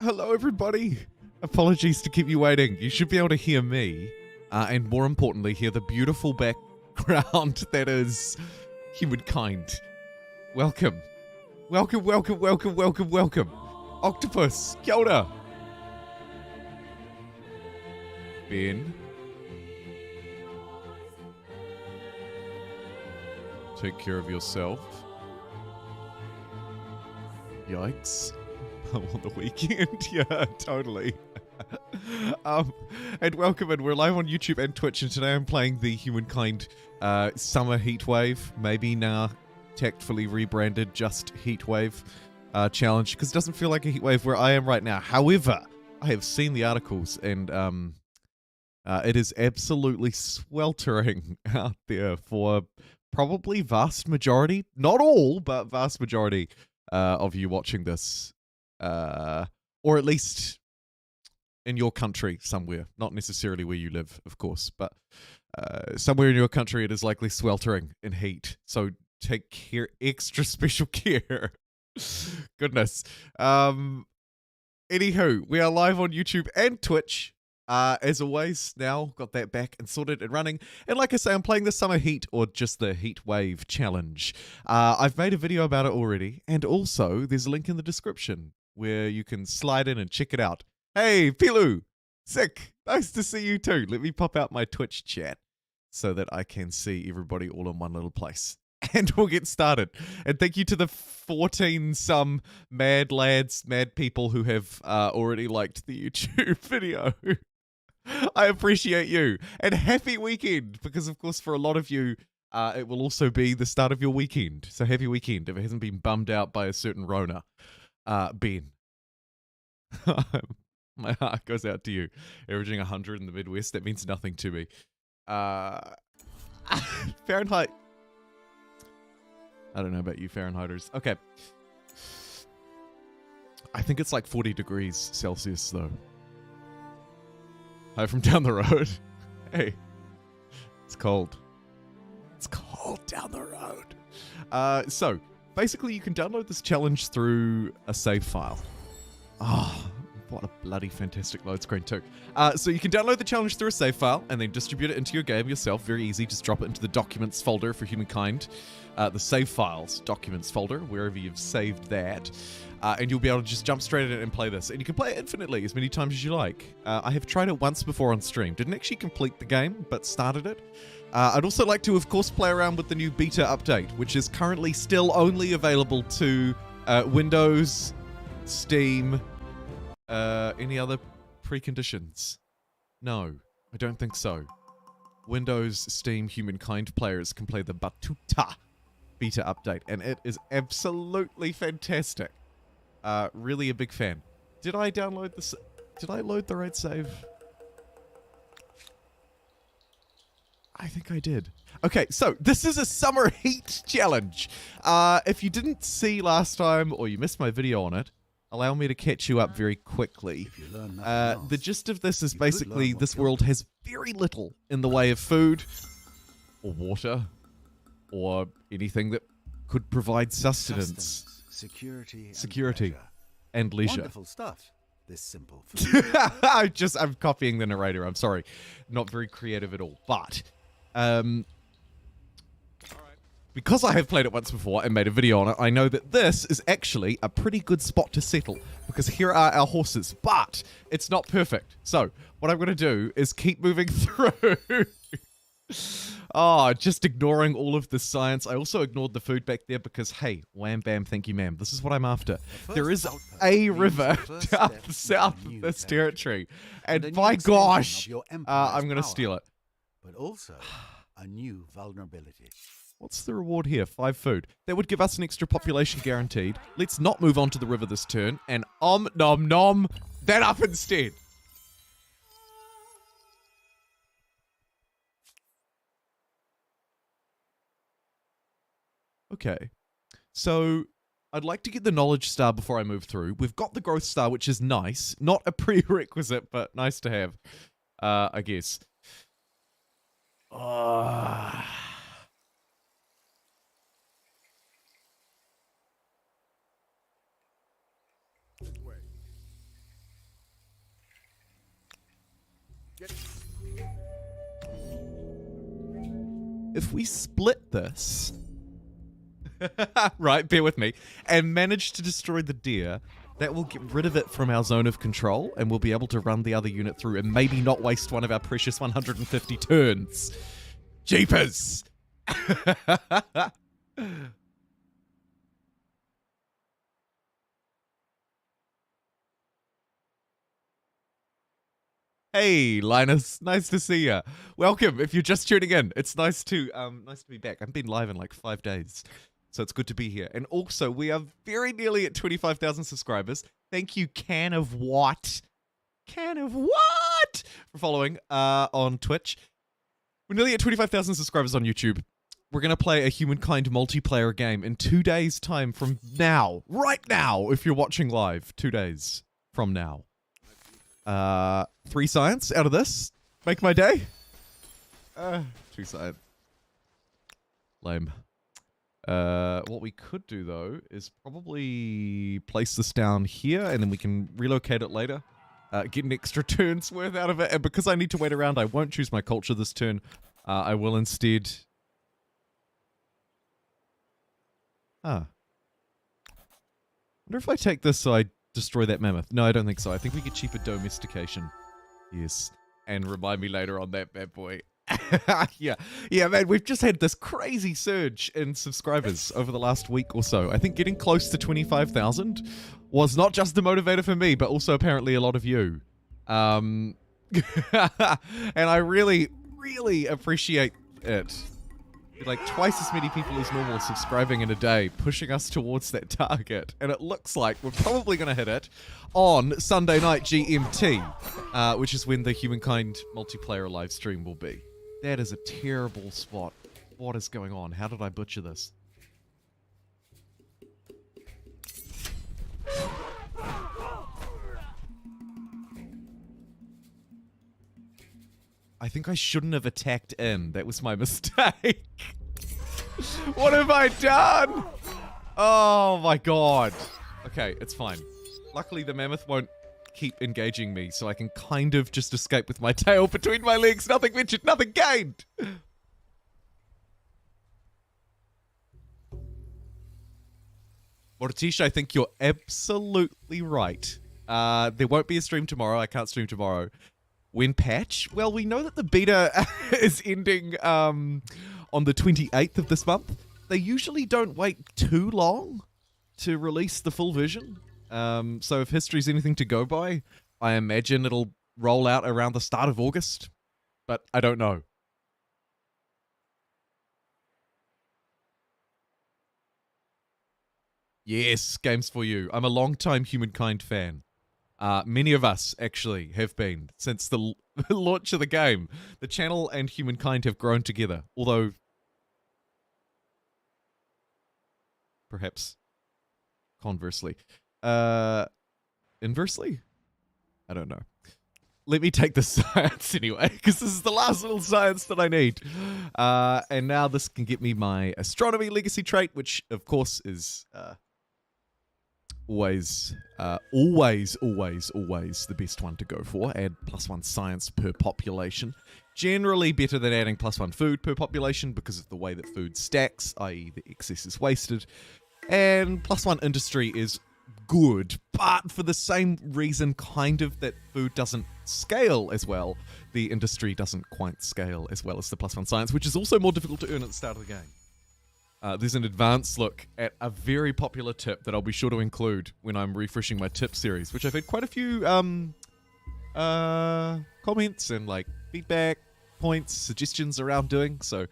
Hello, everybody. Apologies to keep you waiting. You should be able to hear me, and more importantly, hear the beautiful background that is Humankind. Welcome. Welcome, welcome, welcome, welcome, welcome. Octopus, kia ora. Ben. Take care of yourself. Yikes. I'm on the weekend. Yeah, totally. And welcome, and we're live on YouTube and Twitch, and today I'm playing the Humankind Summer Heatwave, maybe now tactfully rebranded just Heatwave challenge, because it doesn't feel like a heatwave where I am right now. However, I have seen the articles, and it is absolutely sweltering out there for probably vast majority, not all, but vast majority of you watching this. Or at least in your country somewhere, not necessarily where you live, of course, but somewhere in your country it is likely sweltering in heat, so take care, extra special care. Goodness. Anywho, we are live on YouTube and Twitch, as always. Now got that back and sorted and running, and like I say, I'm playing the Summer Heat, or just the Heat Wave Challenge. I've made a video about it already, and also there's a link in the description where you can slide in and check it out. Hey, Pilu! Sick! Nice to see you too. Let me pop out my Twitch chat so that I can see everybody all in one little place. And we'll get started. And thank you to the 14-some mad lads, mad people who have already liked the YouTube video. I appreciate you. And happy weekend, because of course for a lot of you, it will also be the start of your weekend. So happy weekend if it hasn't been bummed out by a certain Rona. Ben. My heart goes out to you. Averaging 100 in the Midwest, that means nothing to me. Fahrenheit. I don't know about you Fahrenheiters. Okay. I think it's like 40 degrees Celsius though. Hi from down the road. Hey. It's cold. It's cold down the road. So, basically you can download this challenge through a save file. Oh, what a bloody fantastic load screen too. So you can download the challenge through a save file and then distribute it into your game yourself. Very easy. Just drop it into the documents folder for Humankind. The save files documents folder, wherever you've saved that. And you'll be able to just jump straight in and play this. And you can play it infinitely, as many times as you like. I have tried it once before on stream. Didn't actually complete the game, but started it. I'd also like to, of course, play around with the new beta update, which is currently still only available to Windows, Steam, any other preconditions? No, I don't think so. Windows, Steam, Humankind players can play the Batuta beta update, and it is absolutely fantastic. Really a big fan. Did I download this? Did I load the right save? I think I did. Okay, so this is a summer heat challenge. If you didn't see last time, or you missed my video on it, allow me to catch you up very quickly. The gist of this is basically this world has very little in the way of food, or water, or anything that could provide sustenance. Security and leisure. Wonderful stuff. This simple food. I'm copying the narrator. I'm sorry. Not very creative at all. But because I have played it once before and made a video on it, I know that this is actually a pretty good spot to settle, because here are our horses, but it's not perfect. So what I'm going to do is keep moving through. Oh, just ignoring all of the science. I also ignored the food back there because, hey, wham bam, thank you ma'am. This is what I'm after. There is a river down the south of this territory, and by gosh, I'm going to steal it. But also a new vulnerability. What's the reward here? 5 food. That would give us an extra population guaranteed. Let's not move on to the river this turn, and nom nom that up instead. Okay, so I'd like to get the knowledge star before I move through. We've got the growth star, which is nice. Not a prerequisite, but nice to have, I guess. If we split this, right, bear with me, and manage to destroy the deer, that will get rid of it from our zone of control, and we'll be able to run the other unit through and maybe not waste one of our precious 150 turns. Jeepers! Hey, Linus, nice to see ya. Welcome. If you're just tuning in, it's nice to be back. I've been live in like 5 days, so it's good to be here. And also, we are very nearly at 25,000 subscribers. Thank you, Can of What for following on Twitch. We're nearly at 25,000 subscribers on YouTube. We're gonna play a Humankind multiplayer game in 2 days' time from now, right now. If you're watching live, 2 days from now. 3 science out of this. Make my day. 2 science. Lame. What we could do, though, is probably place this down here, and then we can relocate it later. Get an extra turn's worth out of it, and because I need to wait around, I won't choose my culture this turn. I will instead... wonder if I take this so I destroy that mammoth. No, I don't think so. I think we get cheaper domestication. Yes. And remind me later on that bad boy. Yeah, man, we've just had this crazy surge in subscribers over the last week or so. I think getting close to 25,000 was not just the motivator for me, but also apparently a lot of you. And I really, really appreciate it. Like twice as many people as normal subscribing in a day, pushing us towards that target. And it looks like we're probably going to hit it on Sunday night GMT, which is when the Humankind multiplayer live stream will be. That is a terrible spot. What is going on? How did I butcher this? I think I shouldn't have attacked in. That was my mistake. What have I done? Oh my god. Okay, it's fine. Luckily the mammoth won't keep engaging me, so I can kind of just escape with my tail between my legs. Nothing ventured, nothing gained. Morticia, I think you're absolutely right. There won't be a stream tomorrow. I can't stream tomorrow. When patch? Well, we know that the beta is ending on the 28th of this month. They usually don't wait too long to release the full version. So if history's anything to go by, I imagine it'll roll out around the start of August. But I don't know. Yes, games for you. I'm a long-time Humankind fan. Many of us, actually, have been since the launch of the game. The channel and Humankind have grown together, although perhaps conversely. Inversely? I don't know. Let me take the science anyway, because this is the last little science that I need. And now this can get me my astronomy legacy trait, which, of course, is... always the best one to go for. Add +1 science per population. Generally better than adding +1 food per population because of the way that food stacks, i.e. the excess is wasted. And +1 industry is good, but for the same reason kind of that food doesn't scale as well, the industry doesn't quite scale as well as the +1 science, which is also more difficult to earn at the start of the game. There's an advanced look at a very popular tip that I'll be sure to include when I'm refreshing my tip series, which I've had quite a few comments and like feedback points, suggestions around doing, so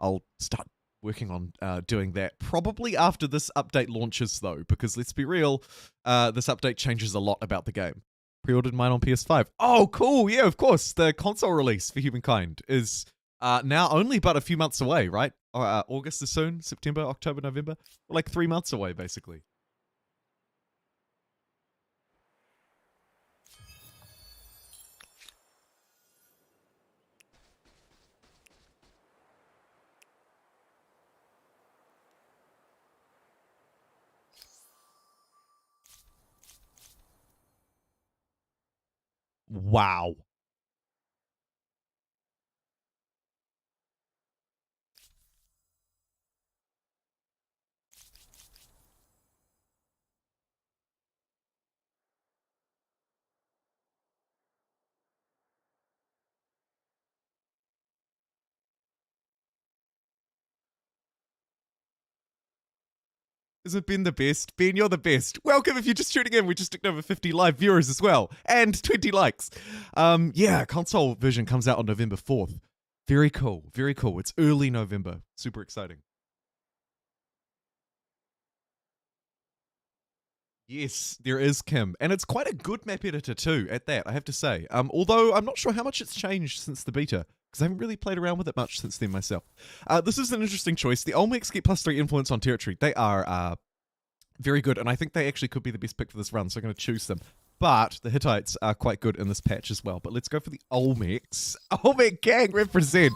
I'll start working on doing that probably after this update launches though, because let's be real, this update changes a lot about the game. Pre-ordered mine on PS5. Oh, cool, yeah, of course. The console release for Humankind is now only but a few months away, right? August is soon, September, October, November. We're like 3 months away, basically. Wow. Isn't Ben the best? Ben, you're the best. Welcome if you're just tuning in. We just took over 50 live viewers as well. And 20 likes. Yeah, console version comes out on November 4th. Very cool. Very cool. It's early November. Super exciting. Yes, there is, Kim. And it's quite a good map editor too, at that, I have to say. Although I'm not sure how much it's changed since the beta, because I haven't really played around with it much since then myself. This is an interesting choice. The Olmecs get +3 influence on territory. They are very good, and I think they actually could be the best pick for this run, so I'm going to choose them. But the Hittites are quite good in this patch as well. But let's go for the Olmecs. Olmec gang represent.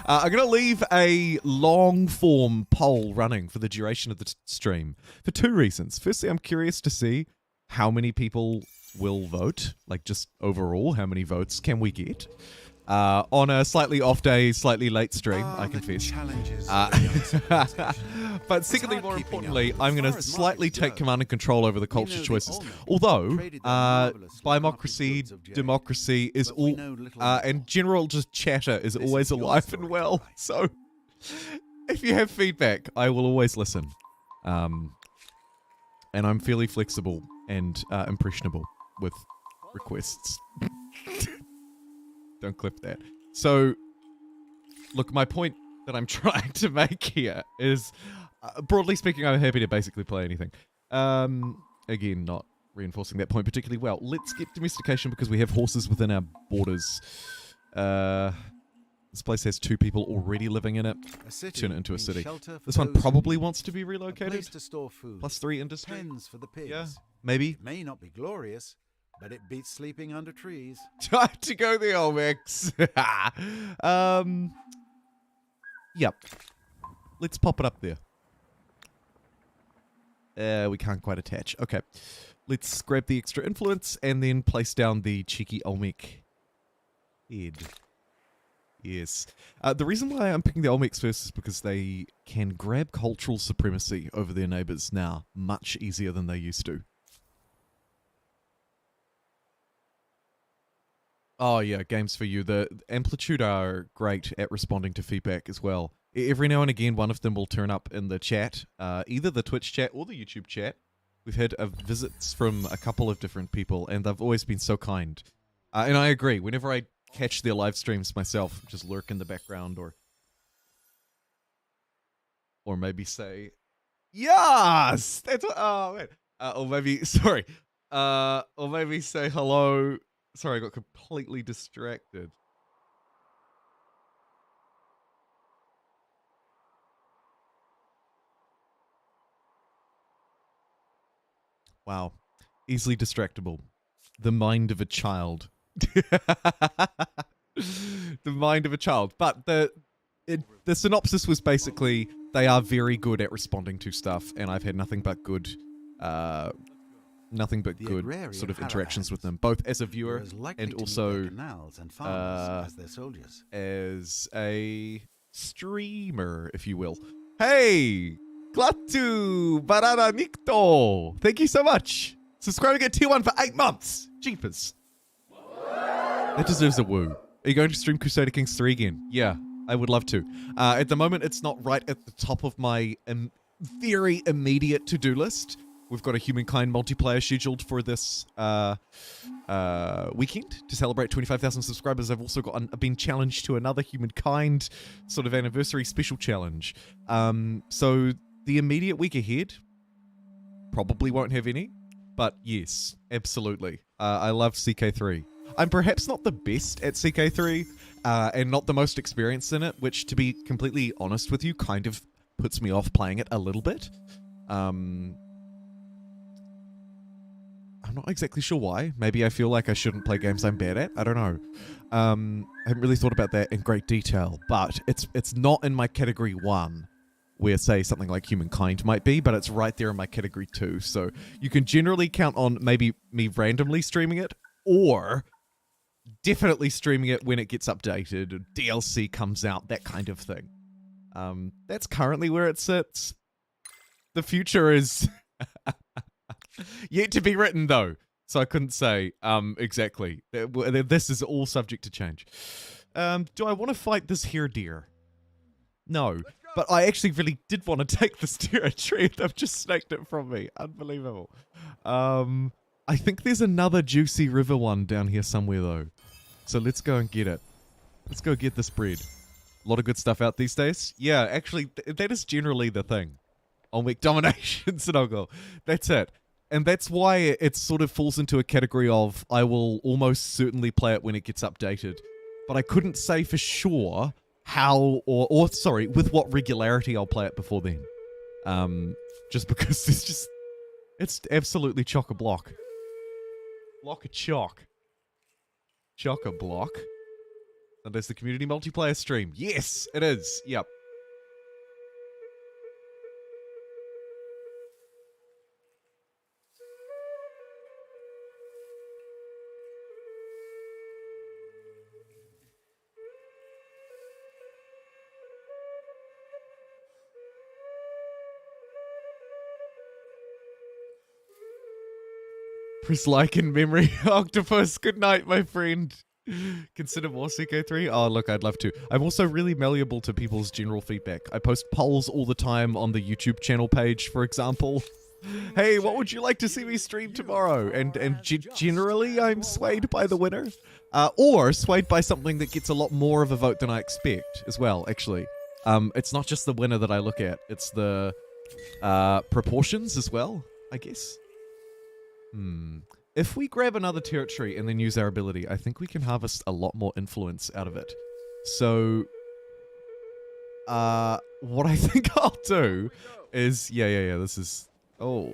I'm going to leave a long-form poll running for the duration of the stream for 2 reasons. Firstly, I'm curious to see how many people will vote. Like, just overall, how many votes can we get? On a slightly off day, slightly late stream, I confess. But secondly, more importantly, I'm going to slightly take command and control over the culture choices. Although, democracy is all, and general just chatter is always alive and well. So, if you have feedback, I will always listen. And I'm fairly flexible and impressionable with requests. Don't clip that. So, look, my point that I'm trying to make here is, broadly speaking, I'm happy to basically play anything. Again, not reinforcing that point particularly well. Let's get domestication because we have horses within our borders. This place has 2 people already living in it. Turn it into a city. This one probably wants to be relocated. To store food. +3 industry. Pens for the pigs. Yeah, maybe. It may not be glorious, but it beats sleeping under trees. Time to go the Olmecs. Yep. Let's pop it up there. We can't quite attach. Okay. Let's grab the extra influence and then place down the cheeky Olmec head. Yes. The reason why I'm picking the Olmecs first is because they can grab cultural supremacy over their neighbors now much easier than they used to. Oh yeah, games for you. The Amplitude are great at responding to feedback as well. Every now and again, one of them will turn up in the chat, either the Twitch chat or the YouTube chat. We've had visits from a couple of different people, and they've always been so kind. And I agree. Whenever I catch their live streams myself, just lurk in the background, or maybe say, yes, that's what, oh man, or maybe sorry, or maybe say hello. Sorry, I got completely distracted. Wow. Easily distractible. The mind of a child. The mind of a child. But the synopsis was basically, they are very good at responding to stuff, and I've had nothing but good sort of interactions with them, both as a viewer and also as a streamer, if you will. Hey, Klatu Barara Nikto, thank you so much. Subscribing at tier 1 for 8 months. Jeepers. That deserves a woo. Are you going to stream Crusader Kings 3 again? Yeah, I would love to. At the moment, it's not right at the top of my very immediate to-do list. We've got a Humankind multiplayer scheduled for this weekend to celebrate 25,000 subscribers. I've also been challenged to another Humankind sort of anniversary special challenge. So the immediate week ahead probably won't have any, but yes, absolutely. I love CK3. I'm perhaps not the best at CK3 and not the most experienced in it, which, to be completely honest with you, kind of puts me off playing it a little bit. I'm not exactly sure why. Maybe I feel like I shouldn't play games I'm bad at. I don't know. I haven't really thought about that in great detail, but it's not in my category 1, where, say, something like Humankind might be, but it's right there in my category 2. So you can generally count on maybe me randomly streaming it, or definitely streaming it when it gets updated, or DLC comes out, that kind of thing. That's currently where it sits. The future is yet to be written, though, so I couldn't say exactly. This is all subject to change. Do I want to fight this here deer? No. But I actually really did want to take this territory, and they've just snaked it from me. Unbelievable. I think there's another juicy river one down here somewhere, though. So let's go and get it. Let's go get this bread. A lot of good stuff out these days. Yeah, actually, that is generally the thing. I'll make dominations and I'll go. That's it. And that's why it sort of falls into a category of I will almost certainly play it when it gets updated. But I couldn't say for sure how or sorry, with what regularity I'll play it before then. Just because it's absolutely chock-a-block. Block-a-chock. Chock-a-block. And there's the community multiplayer stream. Yes, it is. Yep. Press like in memory. Octopus, good night, my friend. Consider more CK3? Oh, look, I'd love to. I'm also really malleable to people's general feedback. I post polls all the time on the YouTube channel page, for example. Hey, what would you like to see me stream tomorrow? And generally, I'm swayed by the winner. Or swayed by something that gets a lot more of a vote than I expect as well, actually. It's not just the winner that I look at. It's the proportions as well, I guess. If we grab another territory and then use our ability, I think we can harvest a lot more influence out of it. So, what I think I'll do is, yeah, this is, oh.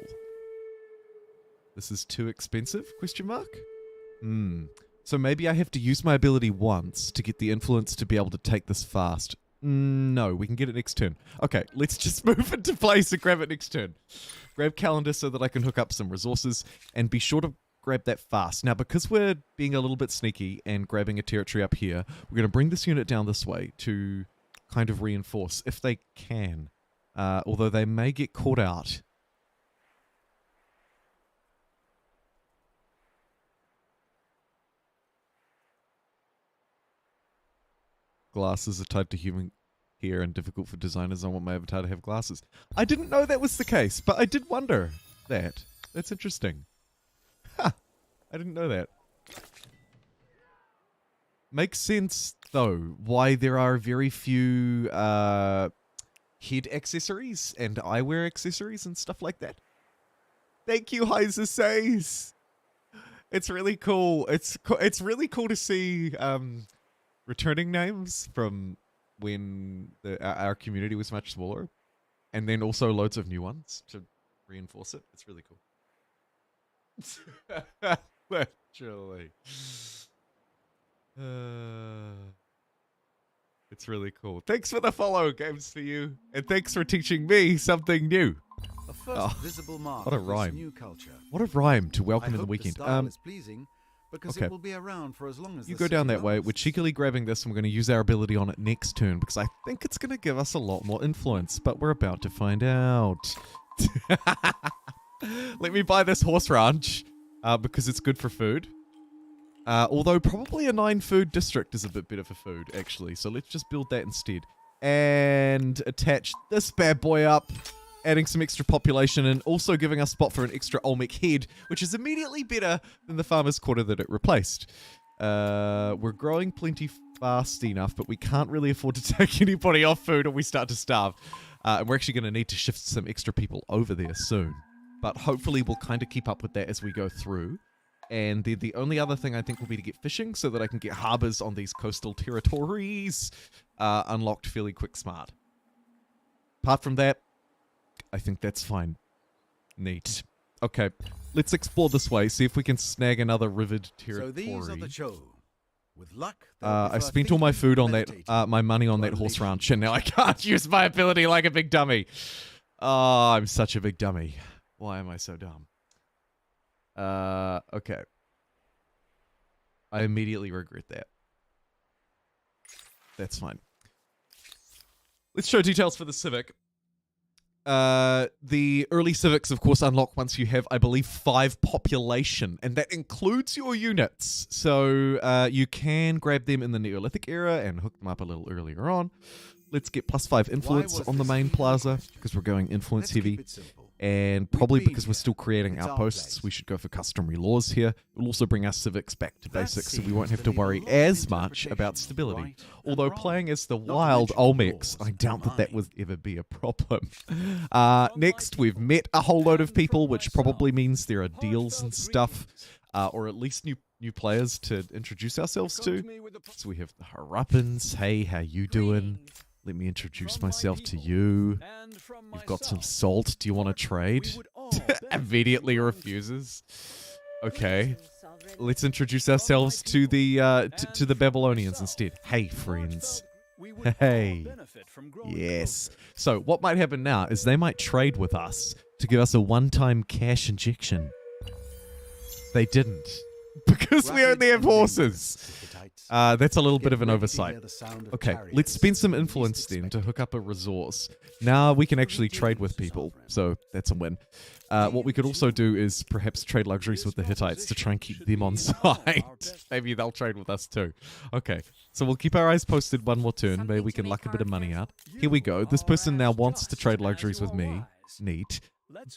This is too expensive, question mark? So maybe I have to use my ability once to get the influence to be able to take this fast. No, we can get it next turn. Okay, let's just move into place and grab it next turn. Grab calendar so that I can hook up some resources and be sure to grab that fast. Now, because we're being a little bit sneaky and grabbing a territory up here, we're going to bring this unit down this way to kind of reinforce, if they can. Although they may get caught out. Glasses are tied to human hair and difficult for designers. I want my avatar to have glasses. I didn't know that was the case, but I did wonder that. That's interesting. Ha! I didn't know that. Makes sense, though, why there are very few head accessories and eyewear accessories and stuff like that. Thank you, Heiser Says. It's really cool. It's really cool to see returning names from when our community was much smaller, and then also loads of new ones to reinforce it. It's really cool. Literally. It's really cool. Thanks for the follow, Games for You, and thanks for teaching me something new. A first visible mark what a of rhyme. New culture. What a rhyme to welcome in the weekend. The style is pleasing because okay. it will be around for as long as you the go down city that way. lasts. We're cheekily grabbing this, and we're going to use our ability on it next turn because I think it's going to give us a lot more influence, but we're about to find out. Let me buy this horse ranch because it's good for food. Although probably a 9 food district is a bit better for food, actually. So let's just build that instead. And attach this bad boy up, adding some extra population and also giving us spot for an extra Olmec head, which is immediately better than the farmer's quarter that it replaced. We're growing plenty fast enough, but we can't really afford to take anybody off food or we start to starve. And we're actually going to need to shift some extra people over there soon. But hopefully we'll kind of keep up with that as we go through. And the only other thing I think will be to get fishing so that I can get harbors on these coastal territories unlocked fairly quick smart. Apart from that, I think that's fine. Neat. Okay, let's explore this way, see if we can snag another rivered territory. So these are the show. With luck, I spent all my food on that, my money on that horse ranch, and now I can't use my ability like a big dummy. Oh, I'm such a big dummy. Why am I so dumb? Okay. I immediately regret that. That's fine. Let's show details for the Civic. The early Civics, of course, unlock once you have, I believe, 5 population, and that includes your units. So, you can grab them in the Neolithic era and hook them up a little earlier on. Let's get +5 influence was on the this main even plaza, question? because we're going influence Let's keep heavy. it simple. And probably We've been because we're here. still creating It's our outposts, place. we should go for customary laws here. It will also bring our civics back to That basics, so we seems won't have to to leave a worry lot of as much about interpretation, stability. right and Although wrong. playing as the Not to wild mention Olmecs, yours I and doubt that mine. would ever be a problem. Next, we've met a whole load of people, which probably means there are deals and stuff, or at least new players to introduce ourselves to. So we have the Haruppans. Hey, how you doing? Let me introduce myself to you. You've got some salt. Do you want to trade? Immediately refuses. Okay. Let's introduce ourselves to the to the Babylonians instead. Hey, friends. Hey. Yes. So what might happen now is they might trade with us to give us a one-time cash injection. They didn't. Because we only have horses. That's a little bit of an oversight. Okay, let's spend some influence then to hook up a resource. Now we can actually trade with people, so that's a win. What we could also do is perhaps trade luxuries with the Hittites to try and keep them on side. Maybe they'll trade with us too. Okay, so we'll keep our eyes posted one more turn. Maybe we can luck a bit of money out. Here we go. This person now wants to trade luxuries with me. Neat.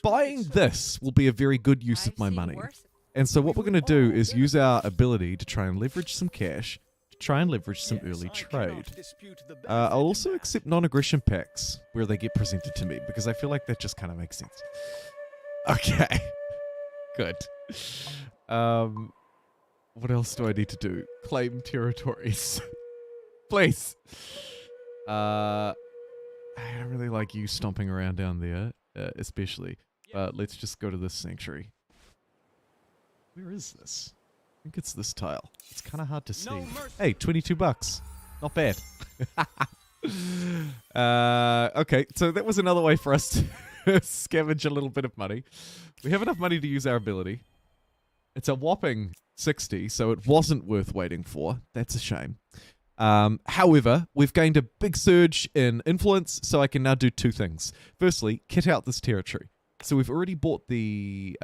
Buying this will be a very good use of my money. And so what we're going to do is use our ability to try and leverage some cash, to try and leverage some early trade. I'll also accept non-aggression packs where they get presented to me, because I feel like that just kind of makes sense. Okay. Good. What else do I need to do? Claim territories. Please. I don't really like you stomping around down there, especially. But let's just go to this sanctuary. Where is this? I think it's this tile. It's kind of hard to see. Hey, $22. Not bad. Okay, so that was another way for us to scavenge a little bit of money. We have enough money to use our ability. It's a whopping 60, so it wasn't worth waiting for. That's a shame. However, we've gained a big surge in influence, so I can now do two things. Firstly, kit out this territory. So we've already bought the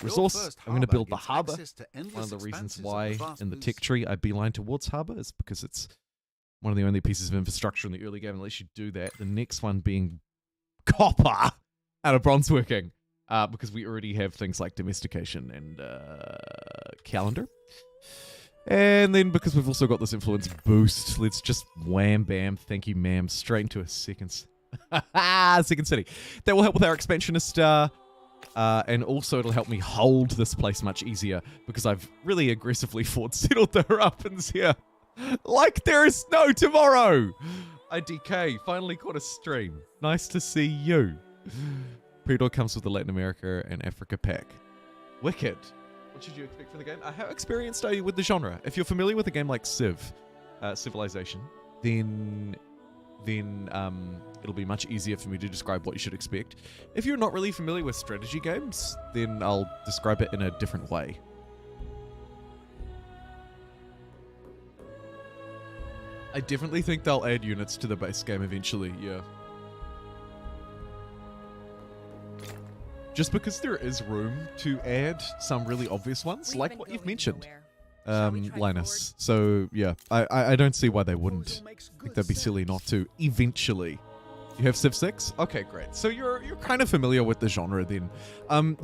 resource. I'm going to build the harbour. One of the reasons why in the tech tree I beeline towards harbour is because it's one of the only pieces of infrastructure in the early game that lets you do that. The next one being copper out of bronze working, because we already have things like domestication and calendar. And then because we've also got this influence boost, let's just wham bam, thank you ma'am, straight into a second city. That will help with our expansionist, and also it'll help me hold this place much easier, because I've really aggressively settled the Haruppans here. Like there is no tomorrow! IDK, finally caught a stream. Nice to see you. Predor comes with the Latin America and Africa pack. Wicked. What should you expect from the game? How experienced are you with the genre? If you're familiar with a game like Civilization, then it'll be much easier for me to describe what you should expect. If you're not really familiar with strategy games, then I'll describe it in a different way. I definitely think they'll add units to the base game eventually, yeah. Just because there is room to add some really obvious ones, like what you've mentioned, Linus. So, yeah, I don't see why they wouldn't. I think they'd be silly not to, eventually. You have Civ 6? Okay, great. So you're kind of familiar with the genre then.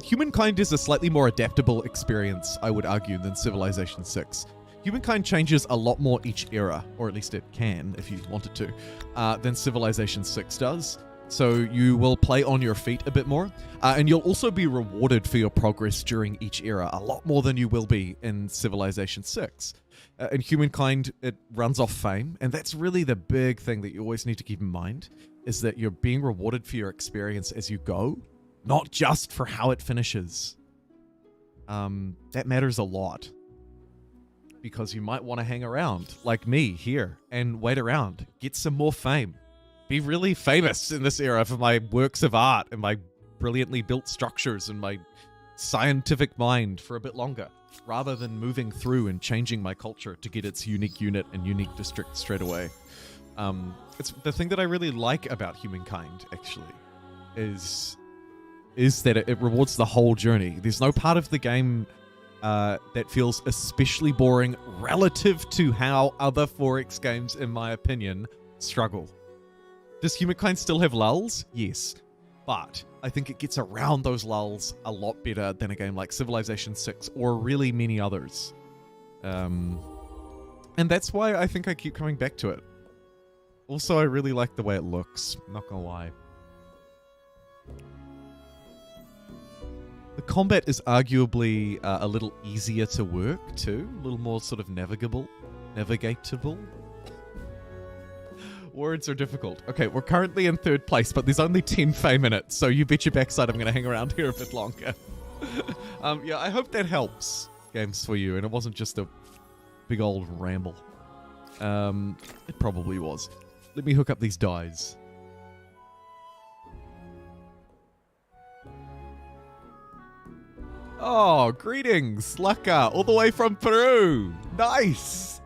Humankind is a slightly more adaptable experience, I would argue, than Civilization 6. Humankind changes a lot more each era, or at least it can, if you wanted to, than Civilization 6 does. So you will play on your feet a bit more, and you'll also be rewarded for your progress during each era a lot more than you will be in Civilization 6. In Humankind, it runs off fame, and that's really the big thing that you always need to keep in mind, is that you're being rewarded for your experience as you go, not just for how it finishes. That matters a lot, because you might want to hang around, like me here, and wait around, get some more fame. Be really famous in this era for my works of art and my brilliantly built structures and my scientific mind for a bit longer, rather than moving through and changing my culture to get its unique unit and unique district straight away. It's the thing that I really like about Humankind, actually, is that it rewards the whole journey. There's no part of the game that feels especially boring relative to how other 4X games, in my opinion, struggle. Does Humankind still have lulls? Yes. But I think it gets around those lulls a lot better than a game like Civilization 6 or really many others. And that's why I think I keep coming back to it. Also, I really like the way it looks, not gonna lie. The combat is arguably a little easier to work too, a little more sort of navigatable. Words are difficult. Okay, we're currently in 3rd place, but there's only 10 Fey minutes, so you bet your backside I'm going to hang around here a bit longer. Yeah, I hope that helps games for you, and it wasn't just a big old ramble. It probably was. Let me hook up these dies. Oh, greetings, Laka, all the way from Peru. Nice.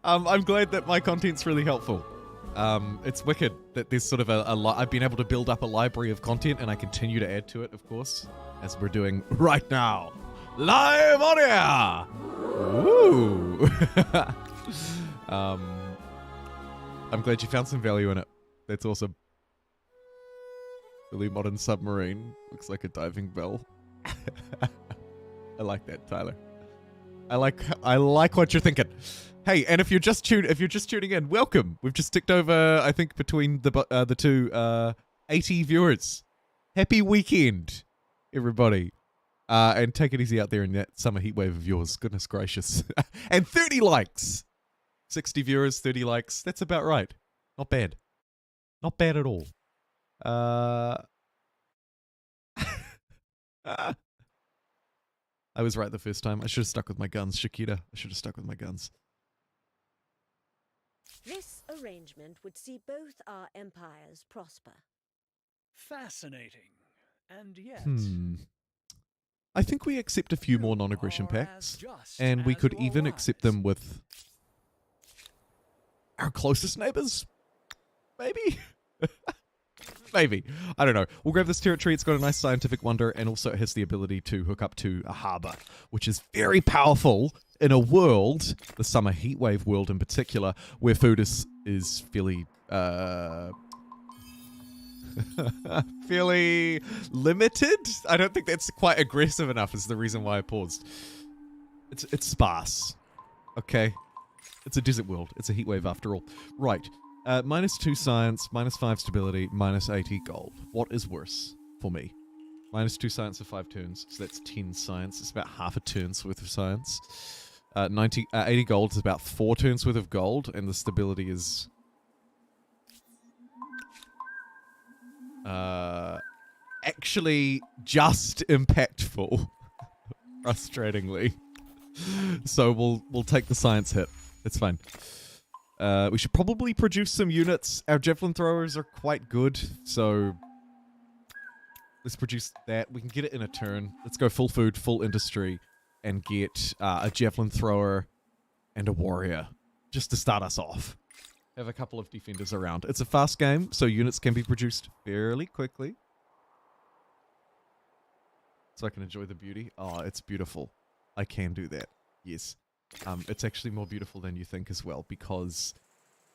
I'm glad that my content's really helpful. It's wicked that there's sort of I've been able to build up a library of content, and I continue to add to it, of course, as we're doing right now. Live on air! Woo! I'm glad you found some value in it. That's awesome. Really modern submarine. Looks like a diving bell. I like that, Tyler. I like what you're thinking. Hey, and if you're just tuning in, welcome. We've just ticked over, I think, between the two, 80 viewers. Happy weekend, everybody. And take it easy out there in that summer heatwave of yours. Goodness gracious. And 30 likes. 60 viewers, 30 likes. That's about right. Not bad. Not bad at all. I was right the first time. I should have stuck with my guns, Shakita. I should have stuck with my guns. This arrangement would see both our empires prosper. Fascinating. And yet... I think we accept a few more non-aggression pacts, and we could even accept them with our closest neighbors. Maybe? Maybe. I don't know. We'll grab this territory. It's got a nice scientific wonder, and also it has the ability to hook up to a harbor, which is very powerful in a world, the summer heatwave world in particular, where food is fairly fairly limited. I don't think that's quite aggressive enough is the reason why I paused. It's sparse. Okay. It's a desert world. It's a heatwave after all. Right. -2 science, -5 stability, -80 gold. What is worse for me? -2 science for 5 turns, so that's 10 science. It's about half a turn's worth of science. 80 gold is about 4 turns worth of gold, and the stability is actually just impactful. Frustratingly. So we'll take the science hit. It's fine. We should probably produce some units. Our javelin throwers are quite good, so let's produce that. We can get it in a turn. Let's go full food, full industry, and get a javelin thrower and a warrior, just to start us off. Have a couple of defenders around. It's a fast game, so units can be produced fairly quickly. So I can enjoy the beauty. Oh, it's beautiful. I can do that. Yes. It's actually more beautiful than you think as well, because,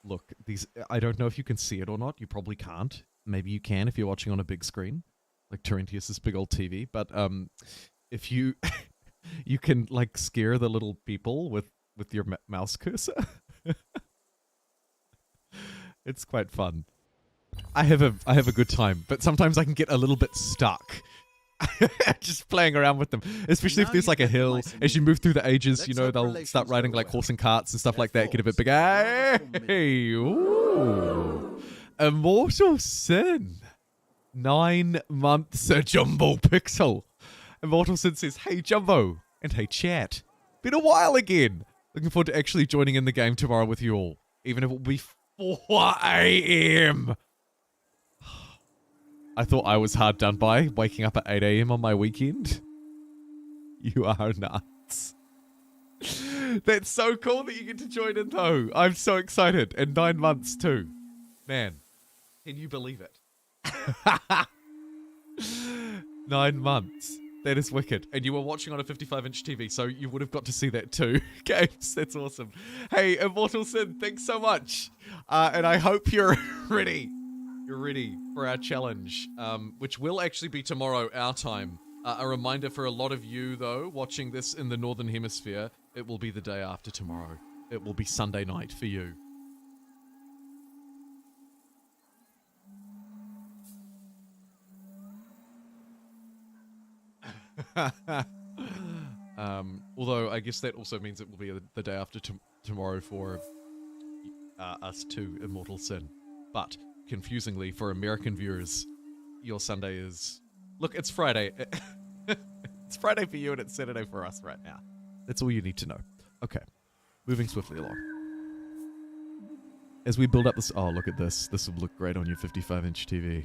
look, these, I don't know if you can see it or not. You probably can't. Maybe you can if you're watching on a big screen, like Terentius's big old TV. But if you, you can, like, scare the little people with your mouse cursor. It's quite fun. I have a good time, but sometimes I can get a little bit stuck. Just playing around with them, especially if there's like a hill. As you move through the ages, you know, they'll start riding like horse and carts and stuff like that, get a bit bigger. Hey, ooh. Immortal Sin. 9 months a JumboPixel. Immortal Sin says, hey Jumbo, and hey chat. Been a while again. Looking forward to actually joining in the game tomorrow with you all, even if it will be 4 AM. I thought I was hard done by, waking up at 8 AM on my weekend. You are nuts. That's so cool that you get to join in, though. I'm so excited. And 9 months, too. Man, can you believe it? 9 months. That is wicked. And you were watching on a 55-inch TV, so you would have got to see that, too. Games, that's awesome. Hey, Immortal Sin, thanks so much. And I hope you're ready. you're ready for our challenge, which will actually be tomorrow, our time. A reminder for a lot of you, though, watching this in the Northern Hemisphere, it will be the day after tomorrow. It will be Sunday night for you. Although I guess that also means it will be the day after tomorrow for us too, Immortal Sin. But confusingly, for American viewers, your Sunday is... Look, it's Friday. It's Friday for you and it's Saturday for us right now. That's all you need to know. Okay, moving swiftly along. As we build up this... Oh, look at this. This will look great on your 55-inch TV.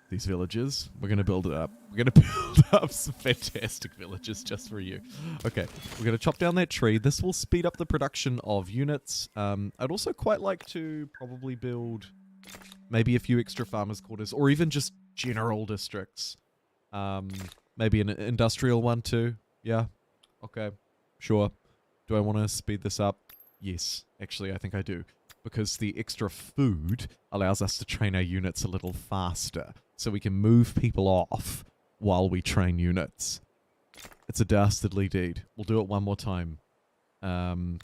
These villages, we're going to build it up. We're going to build up some fantastic villages just for you. Okay, we're going to chop down that tree. This will speed up the production of units. I'd also quite like to probably build maybe a few extra farmers' quarters, or even just general districts. Maybe an industrial one too. Yeah, okay, sure. Do I want to speed this up? Yes, actually, I think I do. Because the extra food allows us to train our units a little faster. So we can move people off while we train units. It's a dastardly deed. We'll do it one more time. We'll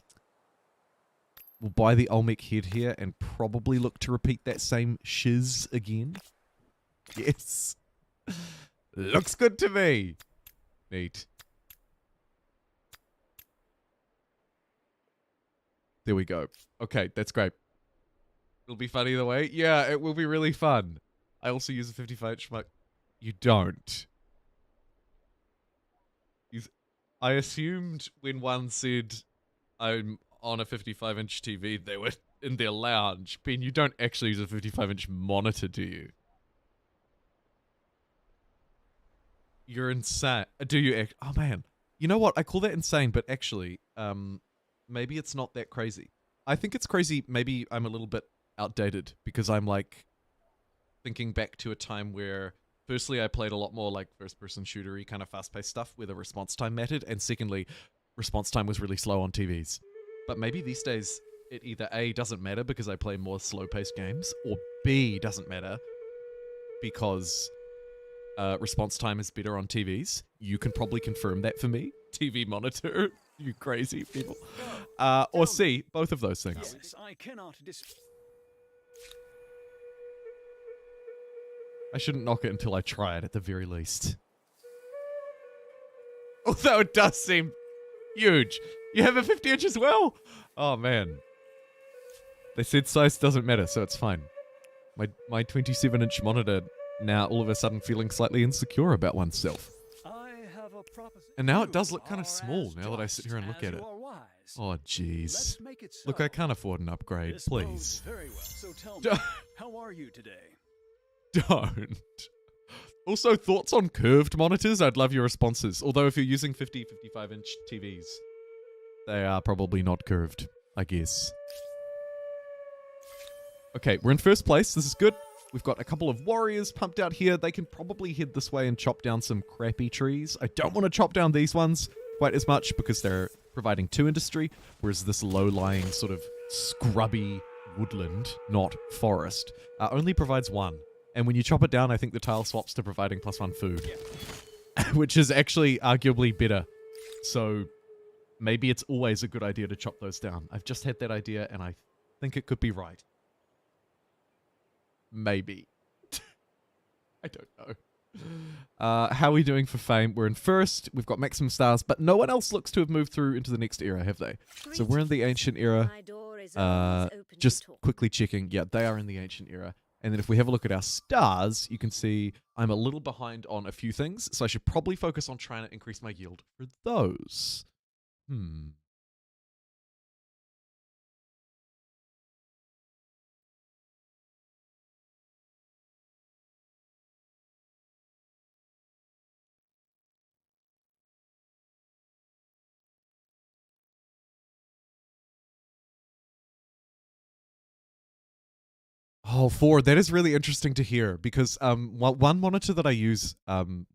buy the Olmec head here and probably look to repeat that same shiz again. Yes. Looks good to me. Neat. There we go. Okay, that's great. It'll be fun either way. Yeah, it will be really fun. I also use a 55-inch mic. You don't. I assumed when one said I'm on a 55-inch TV, they were in their lounge. Ben, you don't actually use a 55-inch monitor, do you? You're insane. Do you? Oh, man. You know what? I call that insane, but actually, maybe it's not that crazy. I think it's crazy. Maybe I'm a little bit outdated because I'm like thinking back to a time where firstly I played a lot more like first-person shootery kind of fast-paced stuff where the response time mattered, and secondly, response time was really slow on TVs. But maybe these days it either A, doesn't matter because I play more slow-paced games, or B, doesn't matter because response time is better on TVs. You can probably confirm that for me. TV monitor, you crazy people. Or C, both of those things. Yes, I cannot I shouldn't knock it until I try it at the very least. Although it does seem huge. You have a 50-inch as well? Oh, man. They said size doesn't matter, so it's fine. My 27-inch monitor now all of a sudden feeling slightly insecure about oneself. And now it does look kind of small now that I sit here and look at it. Oh, jeez. Look, I can't afford an upgrade, please. Very well. So tell me, how are you today? Don't. Also, thoughts on curved monitors? I'd love your responses. Although if you're using 50, 55-inch TVs, they are probably not curved, I guess. Okay, we're in first place. This is good. We've got a couple of warriors pumped out here. They can probably head this way and chop down some crappy trees. I don't want to chop down these ones quite as much because they're providing 2 industry, whereas this low-lying sort of scrubby woodland, not forest, only provides 1. And when you chop it down, I think the tile swaps to providing +1 food, which is actually arguably better. So maybe it's always a good idea to chop those down. I've just had that idea, and I think it could be right. Maybe. I don't know. How are we doing for fame? We're in first. We've got maximum stars, but no one else looks to have moved through into the next era, have they? So we're in the ancient era. Just quickly checking. Yeah, they are in the ancient era. And then if we have a look at our stars, you can see I'm a little behind on a few things, so I should probably focus on trying to increase my yield for those. Oh, 4. That is really interesting to hear because one monitor that I use